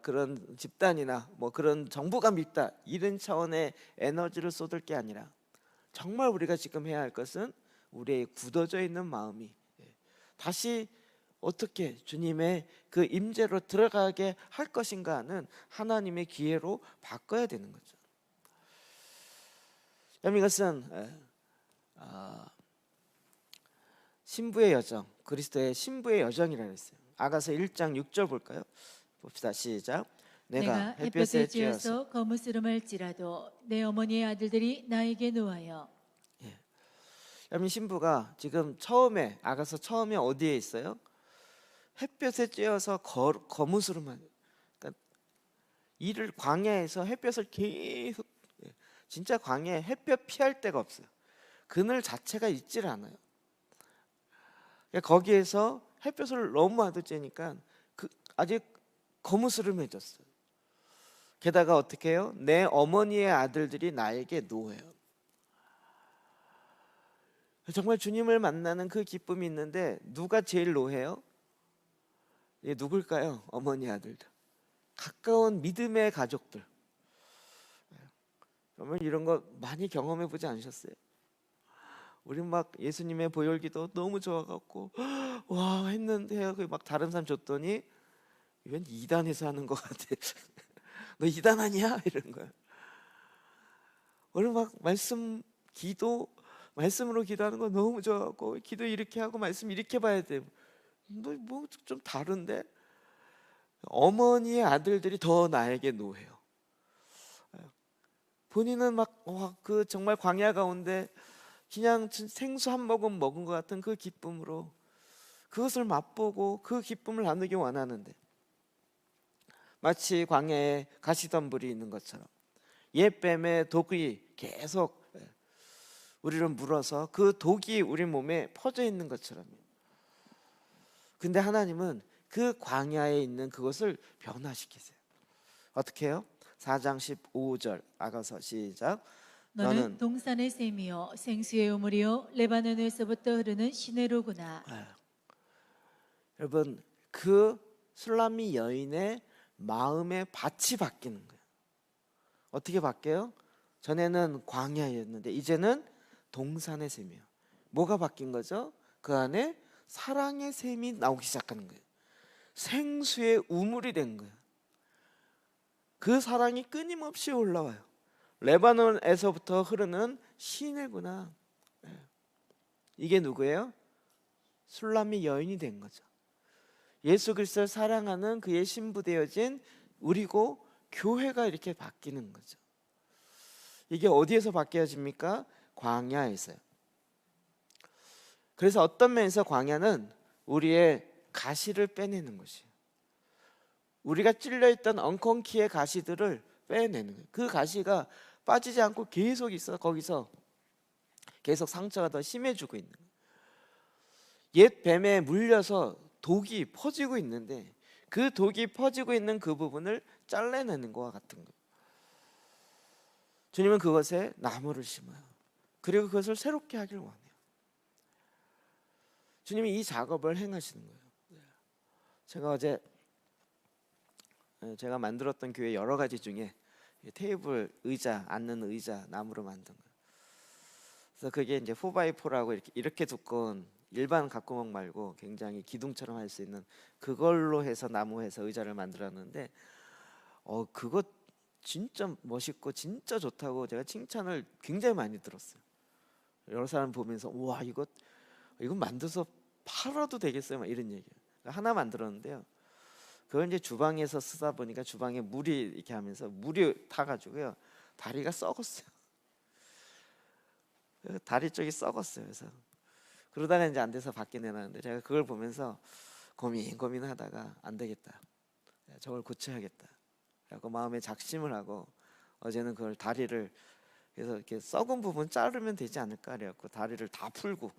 그런 집단이나 그런 정부가 밉다 이런 차원의 에너지를 쏟을 게 아니라 정말 우리가 지금 해야 할 것은 우리의 굳어져 있는 마음이 다시 어떻게 주님의 그 임재로 들어가게 할 것인가 하는 하나님의 기회로 바꿔야 되는 거죠. 그럼 이것은 신부의 여정, 그리스도의 신부의 여정이라고 했어요. 아가서 1장 6절 볼까요? 봅시다. 시작. 내가 햇볕에 쬐어서 거무스름할지라도 내 어머니의 아들들이 나에게 놓아요. 여러분, 신부가 지금 처음에 아가서 처음에 어디에 있어요? 햇볕에 쬐어서 거무스름한, 그러니까 이를 광야에서 햇볕을 계속, 진짜 광야에 햇볕 피할 데가 없어요. 그늘 자체가 있질 않아요. 그러니까 거기에서 햇볕을 너무 많이 쬐니까 아직 거무스름해졌어요. 게다가 어떻게 해요? 내 어머니의 아들들이 나에게 노해요. 정말 주님을 만나는 그 기쁨이 있는데 누가 제일 노해요? 누굴까요? 어머니 아들들, 가까운 믿음의 가족들. 그러면 이런 거 많이 경험해 보지 않으셨어요? 우리 막 예수님의 보혈기도 너무 좋아갖고 와 했는데 막 다른 사람 줬더니 이건 이단에서 하는 것 같아. 너 이단 아니야? 이런 거야. 오늘 막 말씀으로 기도하는 거 너무 좋아갖고 기도 이렇게 하고 말씀 이렇게 봐야 돼. 너 뭐 좀 다른데? 어머니의 아들들이 더 나에게 노해요. 본인은 그 정말 광야 가운데 그냥 생수 한 모금 먹은 것 같은 그 기쁨으로 그것을 맛보고 그 기쁨을 나누기 원하는데, 마치 광야에 가시덤불이 있는 것처럼 옛 뱀의 독이 계속 우리를 물어서 그 독이 우리 몸에 퍼져 있는 것처럼. 근데 하나님은 그 광야에 있는 그것을 변화시키세요. 어떻게 해요? 4장 15절 아가서 시작. 너는 동산의 샘이요 생수의 우물이요 레바논에서부터 흐르는 시내로구나. 여러분, 그 술람미 여인의 마음의 밭이 바뀌는 거예요. 어떻게 바뀌어요? 전에는 광야였는데 이제는 동산의 샘이에요. 뭐가 바뀐 거죠? 그 안에 사랑의 샘이 나오기 시작하는 거예요. 생수의 우물이 된 거예요. 그 사랑이 끊임없이 올라와요. 레바논에서부터 흐르는 시내구나. 이게 누구예요? 술람미 여인이 된 거죠. 예수 그리스도를 사랑하는 그의 신부 되어진 우리고 교회가 이렇게 바뀌는 거죠. 이게 어디에서 바뀌어집니까? 광야에서요. 그래서 어떤 면에서 광야는 우리의 가시를 빼내는 것이에요. 우리가 찔려있던 엉겅퀴의 가시들을 빼내는 거예요. 그 가시가 빠지지 않고 계속 있어. 거기서 계속 상처가 더 심해지고 있는 거예요. 옛 뱀에 물려서 독이 퍼지고 있는데 그 독이 퍼지고 있는 그 부분을 잘라내는 것과 같은 거예요. 주님은 그것에 나무를 심어요. 그리고 그것을 새롭게 하길 원해요. 주님이 이 작업을 행하시는 거예요. 제가 어제 제가 만들었던 교회 여러 가지 중에 테이블, 의자, 앉는 의자 나무로 만든 거예요. 그래서 그게 이제 4x4라고 이렇게 두꺼운 일반 각구목 말고 굉장히 기둥처럼 할 수 있는 그걸로 해서 나무해서 의자를 만들었는데 그거 진짜 멋있고 진짜 좋다고 제가 칭찬을 굉장히 많이 들었어요. 여러 사람 보면서 와 이거 만들어서 팔아도 되겠어요? 막 이런 얘기예요. 하나 만들었는데요. 그걸 이제 주방에서 쓰다 보니까 주방에 물이 이렇게 하면서 물이 타가지고요 다리가 썩었어요. 다리 쪽이 썩었어요. 그래서 그러다가 이제 안 돼서 밖에 내놨는데 제가 그걸 보면서 고민하다가 안 되겠다. 저걸 고쳐야겠다. 그래서 마음에 작심을 하고 어제는 그걸 다리를 그래서 이렇게 썩은 부분 자르면 되지 않을까 그래갖고 다리를 다 풀고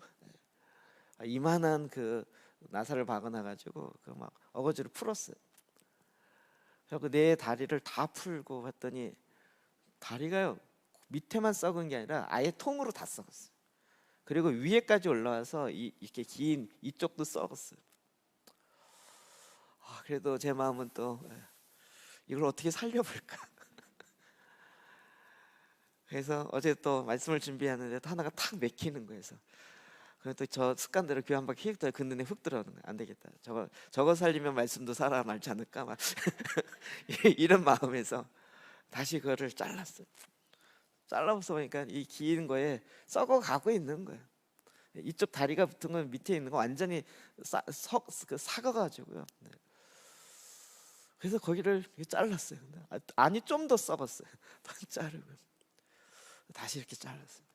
이만한 그 나사를 박아놔가지고 그 막 어거지로 풀었어요. 그래서 내 다리를 다 풀고 했더니 다리가요 밑에만 썩은 게 아니라 아예 통으로 다 썩었어요. 그리고 위에까지 올라와서 이렇게 긴 이쪽도 썩었어요. 그래도 제 마음은 또 이걸 어떻게 살려볼까. 그래서 어제 또 말씀을 준비하는데 또 하나가 탁 맥히는 거예요. 그래서 또 저 습관대로 교회 한 바퀴 휙 돌아 그 눈에 훅 들어오는 거예요. 안 되겠다. 저거 살리면 말씀도 살아남지 않을까 막 이런 마음에서 다시 그거를 잘랐어요. 잘라서 보니까 이 긴 거에 썩어 가고 있는 거예요. 이쪽 다리가 붙은 건 밑에 있는 거 완전히 삭아가지고요. 네. 그래서 거기를 잘랐어요. 아니 좀 더 썩었어요. 자르고 다시 이렇게 잘랐어요.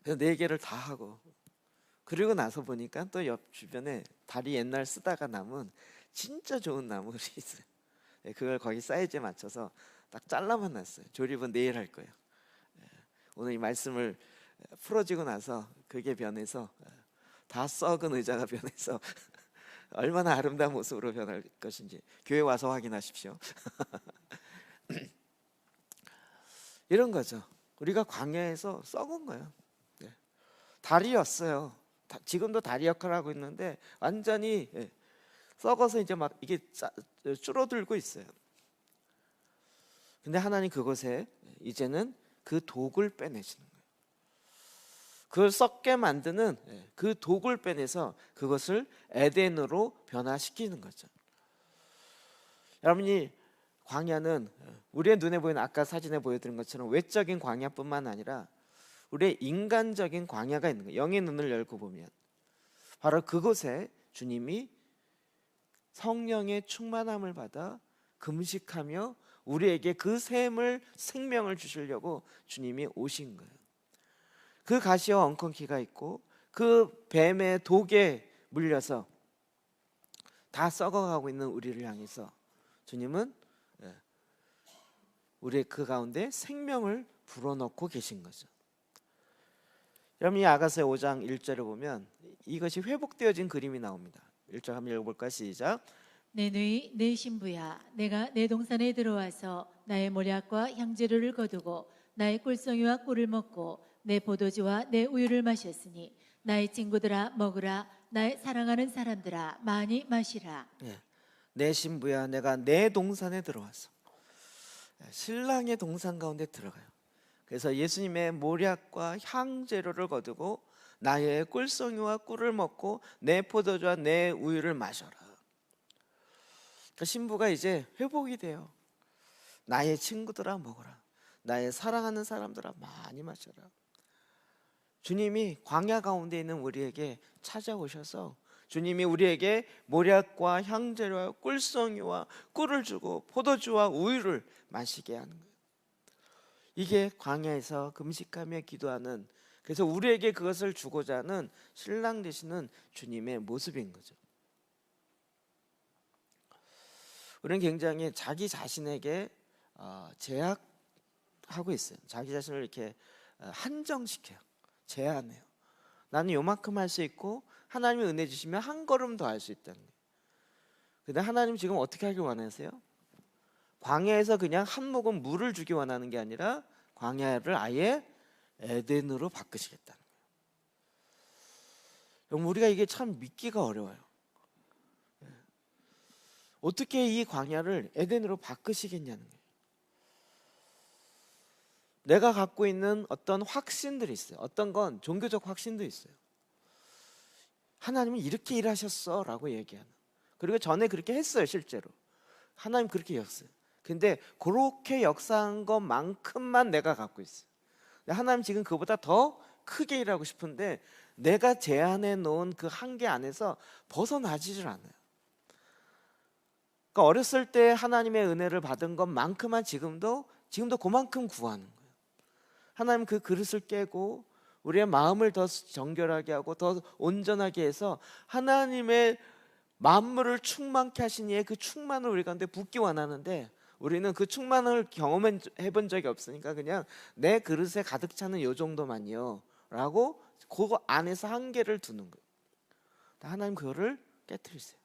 그래서 4개를 다 하고 그리고 나서 보니까 또 옆 주변에 다리 옛날 쓰다가 남은 진짜 좋은 나물이 있어요. 네, 그걸 거기 사이즈에 맞춰서 딱 잘라만 놨어요. 조립은 내일 할 거예요. 오늘 이 말씀을 풀어지고 나서 그게 변해서 다 썩은 의자가 변해서 얼마나 아름다운 모습으로 변할 것인지 교회 와서 확인하십시오. 이런 거죠. 우리가 광야에서 썩은 거예요. 네. 다리였어요. 지금도 다리 역할을 하고 있는데 완전히 썩어서 이제 막 이게 줄어들고 있어요. 근데 하나님 그곳에 이제는 그 독을 빼내시는 거예요. 그걸 썩게 만드는 그 독을 빼내서 그것을 에덴으로 변화시키는 거죠. 여러분이 광야는 우리의 눈에 보이는 아까 사진에 보여드린 것처럼 외적인 광야뿐만 아니라 우리의 인간적인 광야가 있는 거예요. 영의 눈을 열고 보면 바로 그곳에 주님이 성령의 충만함을 받아 금식하며 우리에게 그 샘을 생명을 주시려고 주님이 오신 거예요. 그 가시와 엉겅퀴가 있고 그 뱀의 독에 물려서 다 썩어가고 있는 우리를 향해서 주님은 우리의 그 가운데 생명을 불어넣고 계신 거죠. 여러분 이 아가서의 5장 1절을 보면 이것이 회복되어진 그림이 나옵니다. 1절 한번 읽어볼까요? 시작. 내 누이 내 신부야 내가 내 동산에 들어와서 나의 모략과 향재료를 거두고 나의 꿀송이와 꿀을 먹고 내 포도주와 내 우유를 마셨으니 나의 친구들아 먹으라 나의 사랑하는 사람들아 많이 마시라. 내 신부야 내가 내 동산에 들어와서 신랑의 동산 가운데 들어가요. 그래서 예수님의 모략과 향재료를 거두고 나의 꿀송이와 꿀을 먹고 내 포도주와 내 우유를 마셔라. 그러니까 신부가 이제 회복이 돼요. 나의 친구들아 먹어라. 나의 사랑하는 사람들아 많이 마셔라. 주님이 광야 가운데 있는 우리에게 찾아오셔서 주님이 우리에게 모략과 향재료와 꿀송이와 꿀을 주고 포도주와 우유를 마시게 하는 거예요. 이게 광야에서 금식하며 기도하는, 그래서 우리에게 그것을 주고자 하는 신랑 되시는 주님의 모습인 거죠. 우리는 굉장히 자기 자신에게 제약하고 있어요. 자기 자신을 이렇게 한정시켜요. 제한해요. 나는 요만큼 할 수 있고 하나님이 은혜 주시면 한 걸음 더 할 수 있다는 거예요. 근데 하나님 지금 어떻게 하길 원하세요? 광야에서 그냥 한 모금 물을 주기 원하는 게 아니라 광야를 아예 에덴으로 바꾸시겠다는 거예요. 우리가 이게 참 믿기가 어려워요. 어떻게 이 광야를 에덴으로 바꾸시겠냐는 거예요. 내가 갖고 있는 어떤 확신들이 있어요. 어떤 건 종교적 확신도 있어요. 하나님은 이렇게 일하셨어 라고 얘기하는, 그리고 전에 그렇게 했어요. 실제로 하나님 그렇게 역사해요. 근데 그렇게 역사한 것만큼만 내가 갖고 있어요. 하나님 지금 그보다 더 크게 일하고 싶은데 내가 제안해 놓은 그 한계 안에서 벗어나지를 않아요. 그러니까 어렸을 때 하나님의 은혜를 받은 것만큼만 지금도 그만큼 구하는 거예요. 하나님 그 그릇을 깨고 우리의 마음을 더 정결하게 하고 더 온전하게 해서 하나님의 만물을 충만케 하신 이의 그 충만을 우리 가운데 붓기 원하는데, 우리는 그 충만을 경험해 본 적이 없으니까 그냥 내 그릇에 가득 차는 요 정도만요 라고 그거 안에서 한계를 두는 거예요. 하나님 그거를 깨트리세요.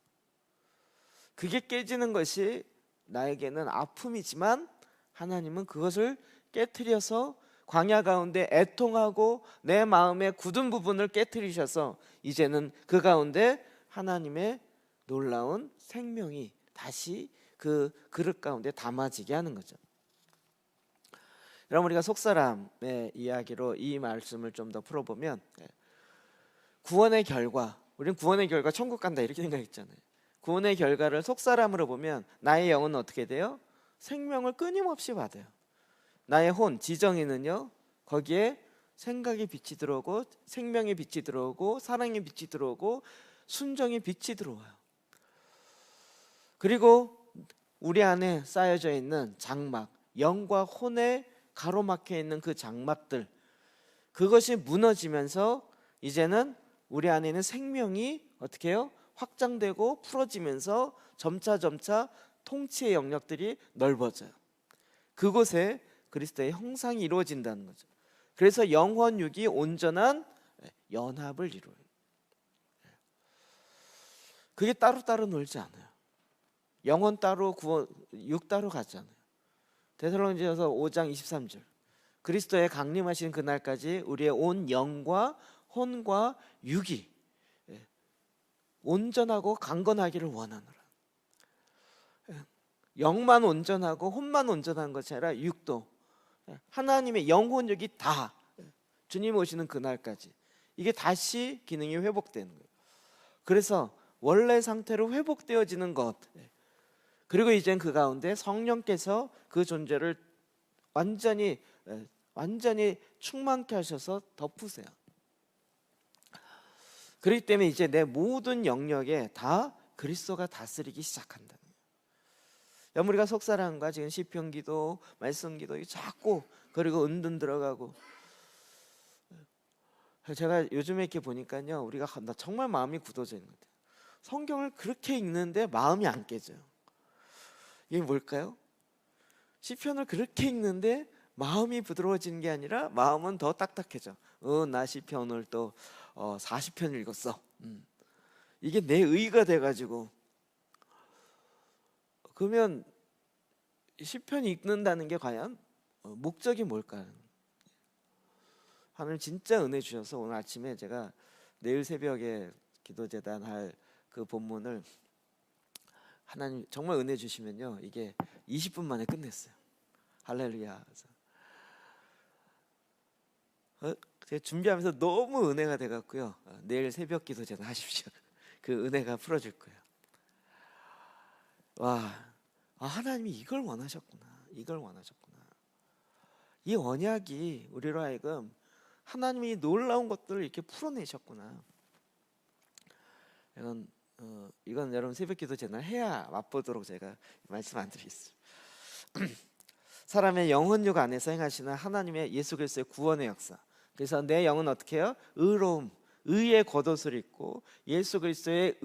그게 깨지는 것이 나에게는 아픔이지만 하나님은 그것을 깨트려서 광야 가운데 애통하고 내 마음의 굳은 부분을 깨트리셔서 이제는 그 가운데 하나님의 놀라운 생명이 다시 그 그릇 가운데 담아지게 하는 거죠. 여러분 우리가 속사람의 이야기로 이 말씀을 좀 더 풀어보면 구원의 결과, 우리는 구원의 결과 천국 간다 이렇게 생각했잖아요. 구원의 결과를 속사람으로 보면 나의 영은 어떻게 돼요? 생명을 끊임없이 받아요. 나의 혼, 지정이는요, 거기에 생각의 빛이 들어오고 생명의 빛이 들어오고 사랑의 빛이 들어오고 순정의 빛이 들어와요. 그리고 우리 안에 쌓여져 있는 장막, 영과 혼에 가로막혀 있는 그 장막들, 그것이 무너지면서 이제는 우리 안에 있는 생명이 어떻게 해요? 확장되고 풀어지면서 점차 통치의 영역들이 넓어져요. 그곳에 그리스도의 형상이 이루어진다는 거죠. 그래서 영혼육이 온전한 연합을 이루어요. 그게 따로따로 놀지 않아요. 영혼 따로 육 따로 가잖아요. 데살로니가서 5장 23절, 그리스도의 강림하신 그날까지 우리의 온 영과 혼과 육이 온전하고 강건하기를 원하노라. 영만 온전하고 혼만 온전한 것이 아니라 육도, 하나님의 영혼육이 다 주님 오시는 그날까지 이게 다시 기능이 회복되는 거예요. 그래서 원래 상태로 회복되어지는 것, 그리고 이젠 그 가운데 성령께서 그 존재를 완전히 충만케 하셔서 덮으세요. 그렇기 때문에 이제 내 모든 영역에 다 그리스도가 다스리기 시작한다는 거예요. 여러분 우리가 속사람과 지금 시편기도 말씀기도 자꾸 그리고 은둔 들어가고, 제가 요즘에 이렇게 보니까요, 우리가 나 정말 마음이 굳어져 있는 것 같아요. 성경을 그렇게 읽는데 마음이 안 깨져요. 이게 뭘까요? 시편을 그렇게 읽는데 마음이 부드러워지는 게 아니라 마음은 더 딱딱해져. 나 시편 오늘 또 40편 읽었어. 이게 내 의가 돼가지고, 그러면 시편 읽는다는 게 과연 목적이 뭘까요? 하나님 진짜 은혜 주셔서 오늘 아침에 제가 내일 새벽에 기도재단 할 그 본문을 하나님 정말 은혜 주시면요, 이게 20분 만에 끝냈어요. 할렐루야. 제가 준비하면서 너무 은혜가 돼갖고요, 내일 새벽 기도재단 하십시오. 그 은혜가 풀어줄 거예요. 와, 하나님이 이걸 원하셨구나. 이걸 원하셨구나. 이 언약이 우리로 하여금 하나님이 놀라운 것들을 이렇게 풀어내셨구나. 이건 여러분 새벽기도 제날 해야 맛보도록 제가 말씀 안 드리겠습니다. 사람의 영혼육 안에서 행하시는 하나님의 예수 그리스도의 구원의 역사. 그래서 내 영은 어떻게 해요? 의로움, 의의 겉옷을 입고 예수 그리스도의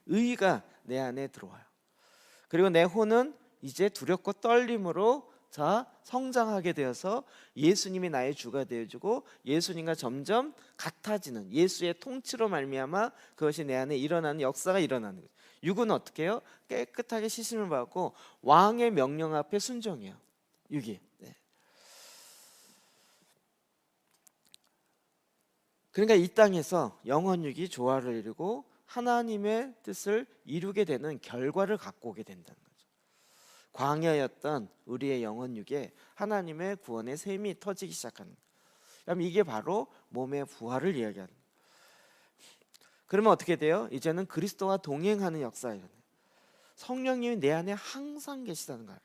의가 내 안에 들어와요. 그리고 내 혼은 이제 두렵고 떨림으로 성장하게 되어서 예수님이 나의 주가 되어주고 예수님과 점점 같아지는 예수의 통치로 말미암아 그것이 내 안에 일어나는 역사가 일어나는 거예요. 육은 어떻게 해요? 깨끗하게 씻음을 받고 왕의 명령 앞에 순종해요. 육이. 그러니까 이 땅에서 영혼육이 조화를 이루고 하나님의 뜻을 이루게 되는 결과를 갖고 오게 된다는 거죠. 광야였던 우리의 영혼육에 하나님의 구원의 샘이 터지기 시작하는 거예요. 그럼 이게 바로 몸의 부활을 이야기하는 거예요. 그러면 어떻게 돼요? 이제는 그리스도와 동행하는 역사예요. 성령님이 내 안에 항상 계시다는 거예요.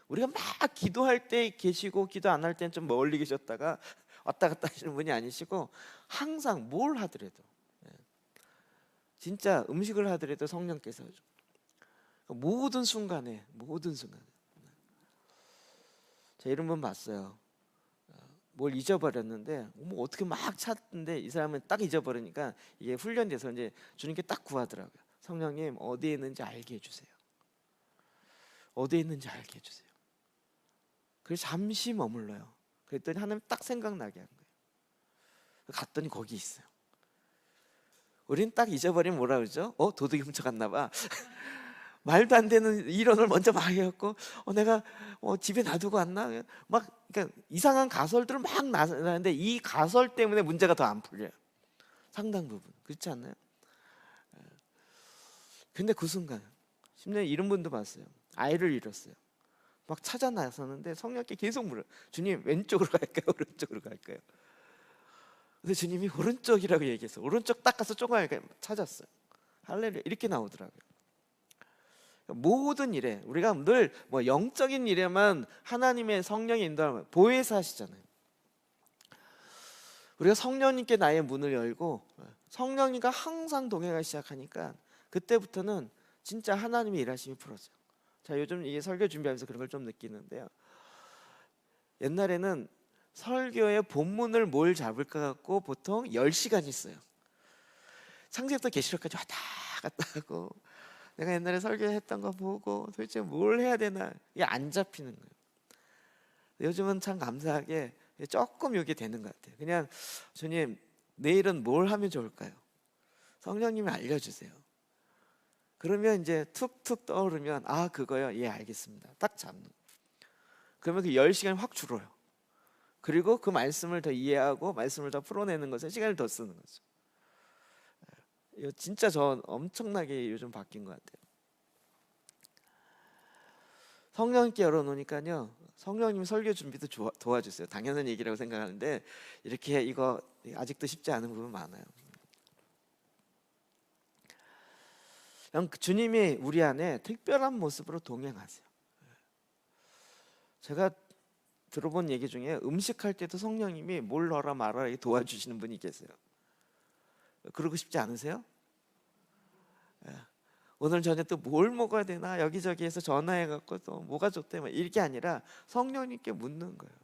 우리가 막 기도할 때 계시고 기도 안 할 때는 좀 멀리 계셨다가 왔다 갔다 하시는 분이 아니시고 항상 뭘 하더라도, 진짜 음식을 하더라도 성령께서 모든 순간에 제 이런 분 봤어요. 뭘 잊어버렸는데 어떻게 막 찾는데 이 사람은 딱 잊어버리니까 이게 훈련돼서 이제 주님께 딱 구하더라고요. 성령님 어디에 있는지 알게 해주세요. 어디에 있는지 알게 해주세요. 그래서 잠시 머물러요. 그랬더니 하나님 딱 생각나게 한 거예요. 갔더니 거기 있어요. 우린 딱 잊어버리면 뭐라 그러죠? 도둑이 훔쳐갔나 봐. 말도 안 되는 이론을 먼저 막 해갖고 내가 집에 놔두고 왔나? 막 그러니까 이상한 가설들을 막 나는데 이 가설 때문에 문제가 더 안 풀려요. 상당 부분. 그렇지 않나요? 근데 그 순간 심지어 이런 분도 봤어요. 아이를 잃었어요. 막 찾아 나섰는데 성령께 계속 물어요. 주님, 왼쪽으로 갈까요? 오른쪽으로 갈까요? 근데 주님이 오른쪽이라고 얘기해서 오른쪽 딱 가서 조금 찾았어요. 할렐루야, 이렇게 나오더라고요. 모든 일에 우리가 늘 뭐 영적인 일에만 하나님의 성령이 인도하면 보혜사 하시잖아요. 우리가 성령님께 나의 문을 열고 성령님과 항상 동행하기 시작하니까 그때부터는 진짜 하나님의 일하심이 풀어져요. 자, 요즘 이게 설교 준비하면서 그런 걸 좀 느끼는데요. 옛날에는 설교의 본문을 뭘 잡을까 갖고 보통 10시간이 있어요. 창세부터 계시록까지 왔다 갔다 하고 내가 옛날에 설교했던 거 보고 도대체 뭘 해야 되나 이게 안 잡히는 거예요. 요즘은 참 감사하게 조금 이게 되는 것 같아요. 그냥 주님, 내일은 뭘 하면 좋을까요? 성령님이 알려주세요. 그러면 이제 툭툭 떠오르면 아, 그거요? 예, 알겠습니다. 딱 잡는 거예요. 그러면 그 10시간이 확 줄어요. 그리고 그 말씀을 더 이해하고 말씀을 더 풀어내는 것에 시간을 더 쓰는 거죠. 진짜 저 엄청나게 요즘 바뀐 것 같아요. 성령님께 열어놓으니까요, 성령님 설교 준비도 도와주세요. 당연한 얘기라고 생각하는데 이렇게 이거 아직도 쉽지 않은 부분 많아요. 주님이 우리 안에 특별한 모습으로 동행하세요. 제가 들어본 얘기 중에 음식할 때도 성령님이 뭘 넣어라 말아라 도와주시는 분이 계세요. 그러고 싶지 않으세요? 오늘 저녁 또 뭘 먹어야 되나 여기저기에서 전화해갖고 또 뭐가 좋대 이게 아니라 성령님께 묻는 거예요.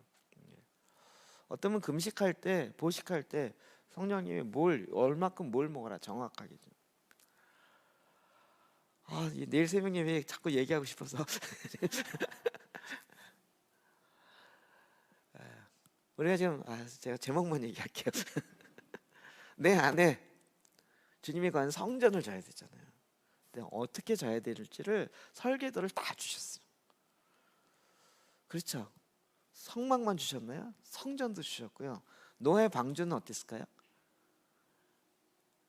어쩌면 금식할 때, 보식할 때 성령님이 얼마큼 뭘 먹어라 정확하게 좀. 내일 새벽 예배 자꾸 얘기하고 싶어서 우리가 지금 제가 제목만 얘기할게요. 내 안에 주님이 관한 성전을 져야 되잖아요. 근데 어떻게 져야 될지를 설계도를 다 주셨어요. 그렇죠? 성막만 주셨나요? 성전도 주셨고요. 노예 방주는 어땠을까요?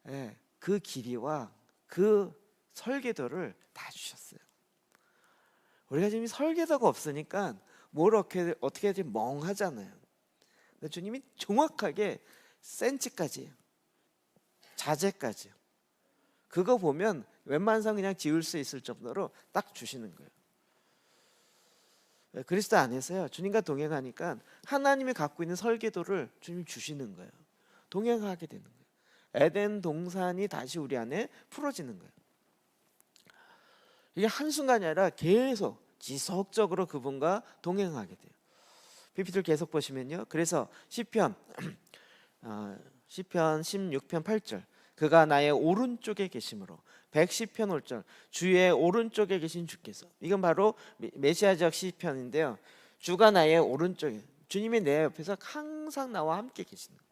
네, 그 길이와 그 설계도를 다 주셨어요. 우리가 지금 설계도가 없으니까 뭘 어떻게 해야지 멍하잖아요. 근데 주님이 정확하게 센치까지 자재까지 그거 보면 웬만한 사람 그냥 지울 수 있을 정도로 딱 주시는 거예요. 그리스도 안에서요, 주님과 동행하니까 하나님이 갖고 있는 설계도를 주님이 주시는 거예요. 동행하게 되는 거예요. 에덴 동산이 다시 우리 안에 풀어지는 거예요. 이게 한순간이 아니라 계속 지속적으로 그분과 동행하게 돼요. PPT를 계속 보시면요, 그래서 시편 16편 8절 그가 나의 오른쪽에 계심으로 110편 5절 주의 오른쪽에 계신 주께서, 이건 바로 메시아적 시편인데요. 주가 나의 오른쪽에, 주님이 내 옆에서 항상 나와 함께 계시는 거예요.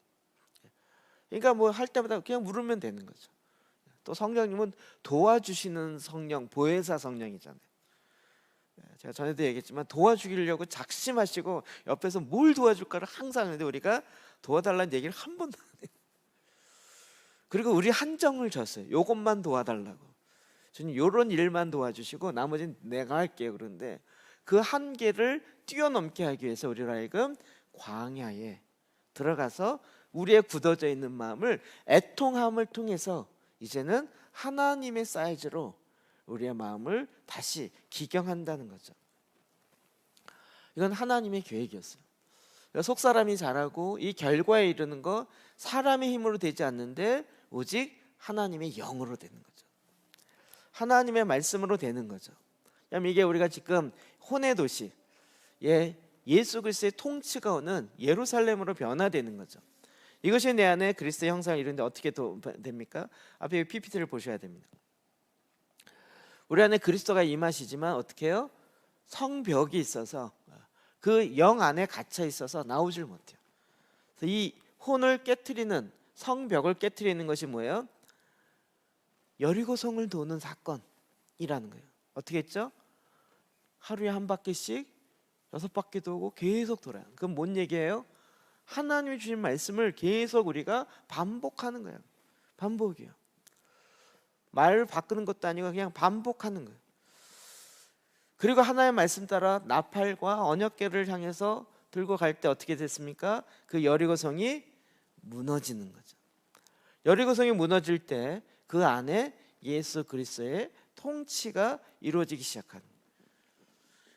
그러니까 뭐 할 때마다 그냥 물으면 되는 거죠. 또 성령님은 도와주시는 성령, 보혜사 성령이잖아요. 제가 전에도 얘기했지만 도와주기려고 작심하시고 옆에서 뭘 도와줄까를 항상 하는데 우리가 도와달라는 얘기를 한 번도 안 해요. 그리고 우리 한정을 줬어요. 요것만 도와달라고. 주님 요런 일만 도와주시고 나머지는 내가 할게요. 그런데 그 한계를 뛰어넘게 하기 위해서 우리를 하여금 광야에 들어가서 우리의 굳어져 있는 마음을 애통함을 통해서 이제는 하나님의 사이즈로 우리의 마음을 다시 기경한다는 거죠. 이건 하나님의 계획이었어요. 속사람이 잘하고 이 결과에 이르는 거 사람의 힘으로 되지 않는데 오직 하나님의 영으로 되는 거죠. 하나님의 말씀으로 되는 거죠. 이게 우리가 지금 혼의 도시, 예수 그리스도의 통치가 오는 예루살렘으로 변화되는 거죠. 이것이 내 안에 그리스도의 형상을 이루는데 어떻게 됩니까? 앞에 PPT를 보셔야 됩니다. 우리 안에 그리스도가 임하시지만 어떻게 해요? 성벽이 있어서 그 영 안에 갇혀 있어서 나오질 못해요. 그래서 이 혼을 깨트리는, 성벽을 깨트리는 것이 뭐예요? 여리고성을 도는 사건이라는 거예요. 어떻게 했죠? 하루에 한 바퀴씩 6바퀴 도고 계속 돌아요. 그건 뭔 얘기예요? 하나님이 주신 말씀을 계속 우리가 반복하는 거예요. 반복이요. 말을 바꾸는 것도 아니고 그냥 반복하는 거예요. 그리고 하나님의 말씀 따라 나팔과 언약궤를 향해서 들고 갈 때 어떻게 됐습니까? 그 여리고성이 무너지는 거죠. 여리고성이 무너질 때 그 안에 예수 그리스도의 통치가 이루어지기 시작하는 거예요.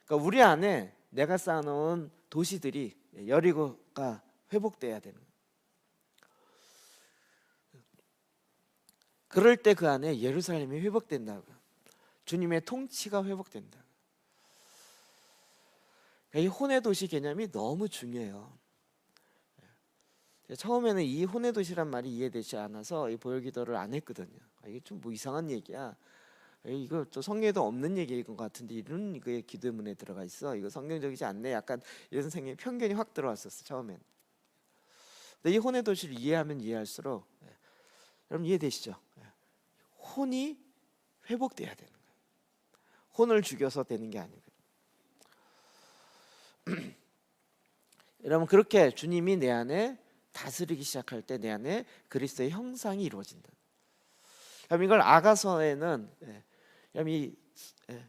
그러니까 우리 안에 내가 쌓아놓은 도시들이, 여리고가 회복돼야 되는 거예요. 그럴 때 그 안에 예루살렘이 회복된다고요. 주님의 통치가 회복된다. 이 혼의 도시 개념이 너무 중요해요. 처음에는 이 혼의 도시란 말이 이해되지 않아서 이 보혈기도를 안 했거든요. 이게 좀 뭐 이상한 얘기야. 이거 또 성경에도 없는 얘기인 것 같은데 이런 그 기도문에 들어가 있어. 이거 성경적이지 않네. 약간 이런 생각이 편견이 확 들어왔었어 처음엔. 근데 이 혼의 도시를 이해하면 이해할수록 여러분 이해되시죠? 혼이 회복돼야 되는 거예요. 혼을 죽여서 되는 게 아니고. 여러분 그렇게 주님이 내 안에 다스리기 시작할 때 내 안에 그리스도의 형상이 이루어진다. 그럼 이걸 아가서에는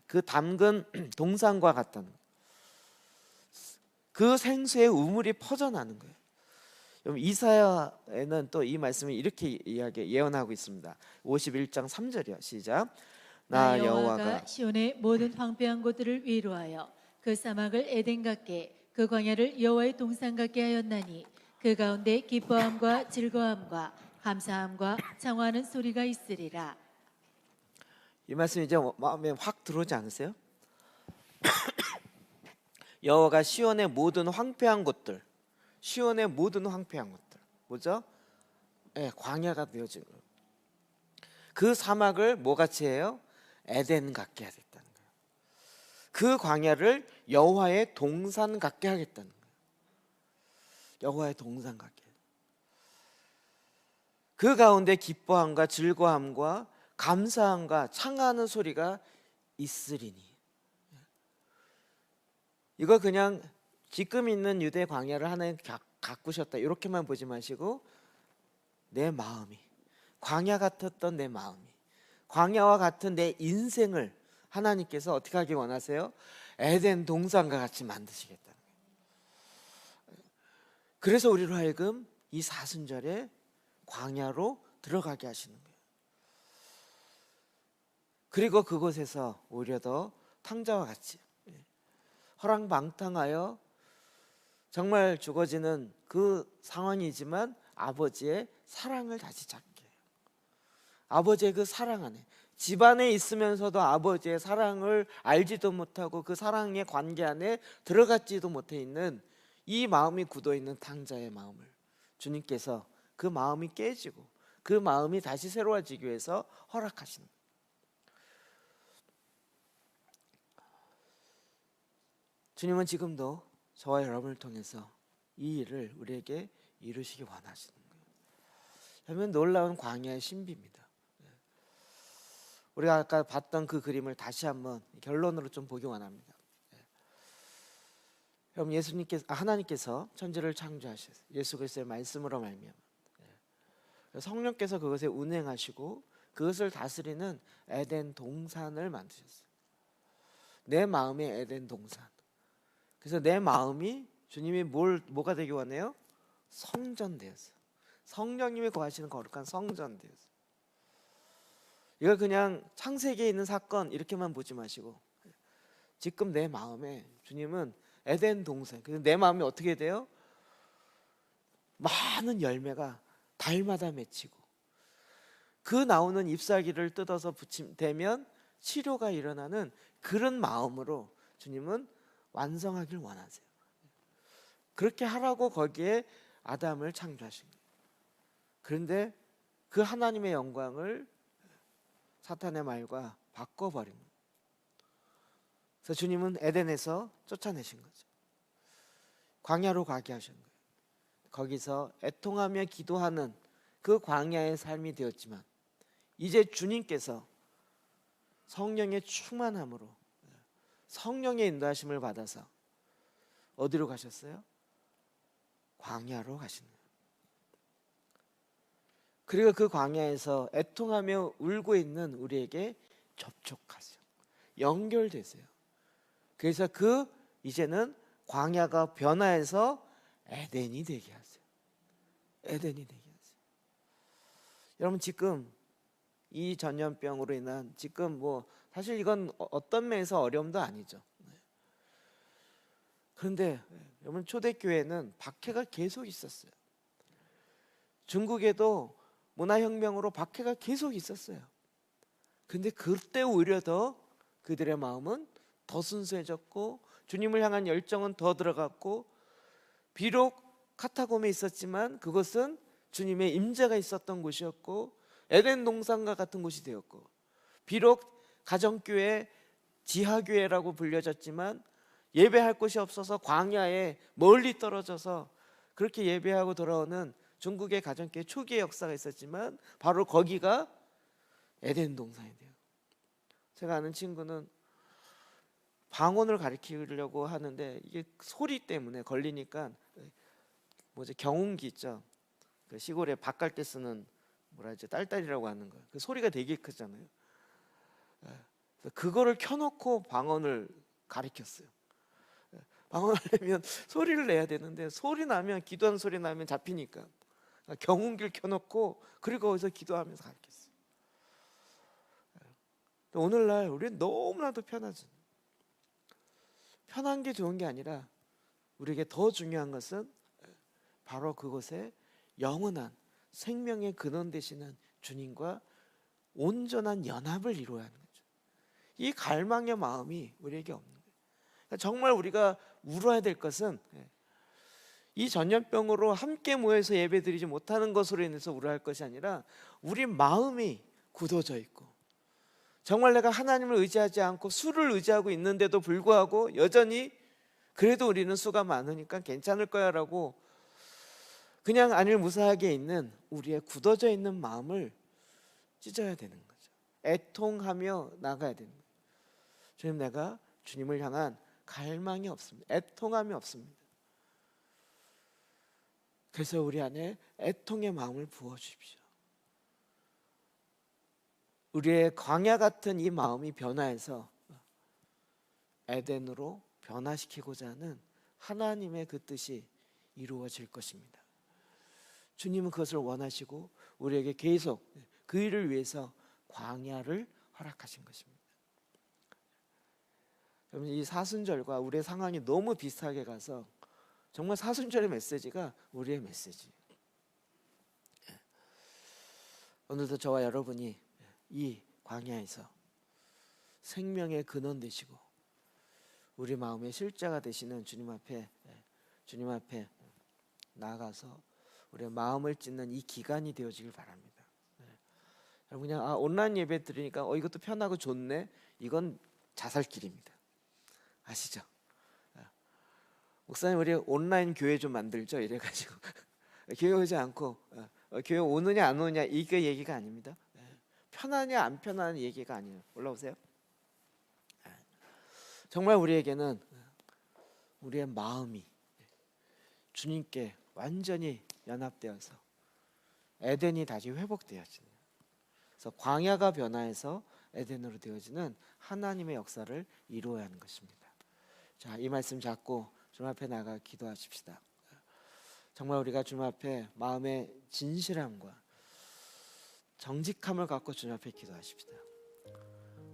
그 담근 동산과 같다는 거예요. 그 생수의 우물이 퍼져나는 거예요. 여러분 이사야에는 또 이 말씀을 이렇게 예언하고 있습니다. 51장 3절이요. 시작. 나 여호와가 시온의 모든 황폐한 곳들을 위로하여 그 사막을 에덴 같게 그 광야를 여호와의 동산 같게 하였나니 그 가운데 기뻐함과 즐거움과 감사함과 창화하는 소리가 있으리라. 이 말씀 이제 마음에 확 들어오지 않으세요? 여호와가 시온의 모든 황폐한 곳들, 시온의 모든 황폐한 곳들, 뭐죠? 광야가 되어진 거예요. 그 사막을 뭐같이 해요? 에덴 같게 하겠다는 거예요. 그 광야를 여호와의 동산 같게 하겠다는 거예요. 여호와의 동산 같게. 그 가운데 기뻐함과 즐거움과 감사함과 창하는 소리가 있으리니. 이거 그냥 지금 있는 유대 광야를 하나님 가꾸셨다 이렇게만 보지 마시고 내 마음이, 광야 같았던 내 마음이, 광야와 같은 내 인생을 하나님께서 어떻게 하기 원하세요? 에덴 동산과 같이 만드시겠다는 거예요. 그래서 우리로 하여금 이 사순절에 광야로 들어가게 하시는 거예요. 그리고 그곳에서 오히려 더 탕자와 같이 허랑방탕하여 정말 죽어지는 그 상황이지만 아버지의 사랑을 다시 잡게 해요. 아버지의 그 사랑 안에, 집안에 있으면서도 아버지의 사랑을 알지도 못하고 그 사랑의 관계 안에 들어갔지도 못해 있는 이 마음이 굳어있는 탕자의 마음을 주님께서 그 마음이 깨지고 그 마음이 다시 새로워지기 위해서 허락하시는 거예요. 주님은 지금도 저와 여러분을 통해서 이 일을 우리에게 이루시기 원하시는 거예요. 그러면 놀라운 광야의 신비입니다. 우리가 아까 봤던 그 그림을 다시 한번 결론으로 좀 보기 원합니다. 여러분 하나님께서 천지를 창조하셨어요. 예수 그리스도의 말씀으로 말미암아 성령께서 그것에 운행하시고 그것을 다스리는 에덴 동산을 만드셨어요. 내 마음의 에덴 동산. 그래서 내 마음이 주님이 뭐가 되기 원해요? 성전되었어요. 성령님이 거하시는 거룩한 성전되었어요. 이걸 그냥 창세기에 있는 사건 이렇게만 보지 마시고 지금 내 마음에 주님은 에덴 동산. 그래서 내 마음이 어떻게 돼요? 많은 열매가 달마다 맺히고 그 나오는 잎사귀를 뜯어서 대면 치료가 일어나는 그런 마음으로 주님은 완성하길 원하세요. 그렇게 하라고 거기에 아담을 창조하신 거예요. 그런데 그 하나님의 영광을 사탄의 말과 바꿔버린 거예요. 그래서 주님은 에덴에서 쫓아내신 거죠. 광야로 가게 하신 거예요. 거기서 애통하며 기도하는 그 광야의 삶이 되었지만 이제 주님께서 성령의 충만함으로 성령의 인도하심을 받아서 어디로 가셨어요? 광야로 가신 거예요. 그리고 그 광야에서 애통하며 울고 있는 우리에게 접촉하세요. 연결되세요. 그래서 이제는 광야가 변화해서 에덴이 되게 하세요. 에덴이 되게 하세요. 여러분, 지금 이 전염병으로 인한 지금 사실 이건 어떤 면에서 어려움도 아니죠. 그런데 여러분, 초대교회는 박해가 계속 있었어요. 중국에도 문화혁명으로 박해가 계속 있었어요. 근데 그때 오히려 더 그들의 마음은 더 순수해졌고 주님을 향한 열정은 더 들어갔고, 비록 카타콤에 있었지만 그것은 주님의 임재가 있었던 곳이었고 에덴 동산과 같은 곳이 되었고, 비록 가정교회, 지하교회라고 불려졌지만 예배할 곳이 없어서 광야에 멀리 떨어져서 그렇게 예배하고 돌아오는 중국의 가정교회 초기의 역사가 있었지만 바로 거기가 에덴 동산이 돼요. 제가 아는 친구는 방언을 가르치려고 하는데 이게 소리 때문에 걸리니까 경운기 있죠. 그 시골에 밥 갈 때 쓰는 딸딸이라고 하는 거예요. 그 소리가 되게 크잖아요. 그거를 켜놓고 방언을 가르쳤어요. 방언을 하려면 소리를 내야 되는데 소리 나면, 기도하는 소리 나면 잡히니까 경운기를 켜놓고 그리고 거기서 기도하면서 가르쳤어요. 오늘날 우리는 너무나도 편하죠. 편한 게 좋은 게 아니라 우리에게 더 중요한 것은 바로 그곳에 영원한 생명의 근원 되시는 주님과 온전한 연합을 이루어야 하는 거죠. 이 갈망의 마음이 우리에게 없는 거예요. 그러니까 정말 우리가 울어야 될 것은 이 전염병으로 함께 모여서 예배드리지 못하는 것으로 인해서 울어야 할 것이 아니라 우리 마음이 굳어져 있고, 정말 내가 하나님을 의지하지 않고 수를 의지하고 있는데도 불구하고 여전히 그래도 우리는 수가 많으니까 괜찮을 거야 라고 그냥 안일 무사하게 있는 우리의 굳어져 있는 마음을 찢어야 되는 거죠. 애통하며 나가야 되는 거예요. 주님, 내가 주님을 향한 갈망이 없습니다. 애통함이 없습니다. 그래서 우리 안에 애통의 마음을 부어주십시오. 우리의 광야 같은 이 마음이 변화해서 에덴으로 변화시키고자 하는 하나님의 그 뜻이 이루어질 것입니다. 주님은 그것을 원하시고 우리에게 계속 그 일을 위해서 광야를 허락하신 것입니다. 여러분, 이 사순절과 우리의 상황이 너무 비슷하게 가서 정말 사순절의 메시지가 우리의 메시지예요. 오늘도 저와 여러분이 이 광야에서 생명의 근원 되시고 우리 마음의 실자가 되시는 주님 앞에 나아가서 우리의 마음을 찢는 이 기간이 되어지길 바랍니다. 여러분, 그냥 온라인 예배 드리니까 이것도 편하고 좋네, 이건 자살길입니다. 아시죠? 목사님, 우리 온라인 교회 좀 만들죠, 이래가지고 교회 오지 않고 교회 오느냐 안 오느냐 이게 얘기가 아닙니다. 편하냐 안 편한 얘기가 아니에요. 올라오세요. 정말 우리에게는 우리의 마음이 주님께 완전히 연합되어서 에덴이 다시 회복되어지는, 그래서 광야가 변화해서 에덴으로 되어지는 하나님의 역사를 이루어야 하는 것입니다. 자, 이 말씀 잡고 주님 앞에 나가 기도하십시다. 정말 우리가 주님 앞에 마음의 진실함과 정직함을 갖고 주님 앞에 기도하십시다.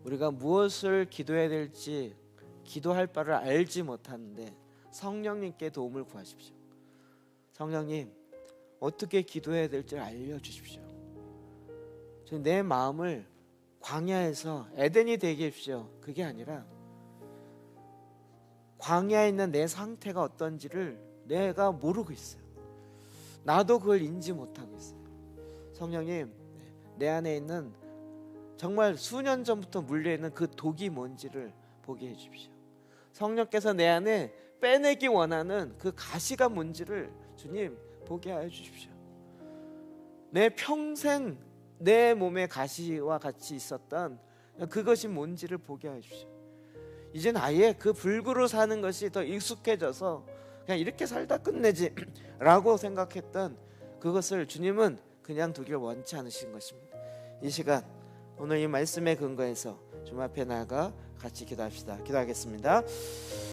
우리가 무엇을 기도해야 될지, 기도할 바를 알지 못하는데 성령님께 도움을 구하십시오. 성령님, 어떻게 기도해야 될지 알려주십시오. 내 마음을 광야에서 에덴이 되게 해주십시오. 그게 아니라 광야에 있는 내 상태가 어떤지를 내가 모르고 있어요. 나도 그걸 인지 못하고 있어요. 성령님, 내 안에 있는 정말 수년 전부터 물려있는 그 독이 뭔지를 보게 해주십시오. 성령께서 내 안에 빼내기 원하는 그 가시가 뭔지를 주님 보게 하여 주십시오. 내 평생 내 몸에 가시와 같이 있었던 그것이 뭔지를 보게 하여 주십시오. 이젠 아예 그 불구로 사는 것이 더 익숙해져서 그냥 이렇게 살다 끝내지 라고 생각했던 그것을 주님은 그냥 두길 원치 않으신 것입니다. 이 시간 오늘 이 말씀에 근거해서 주님 앞에 나아가 같이 기도합시다. 기도하겠습니다.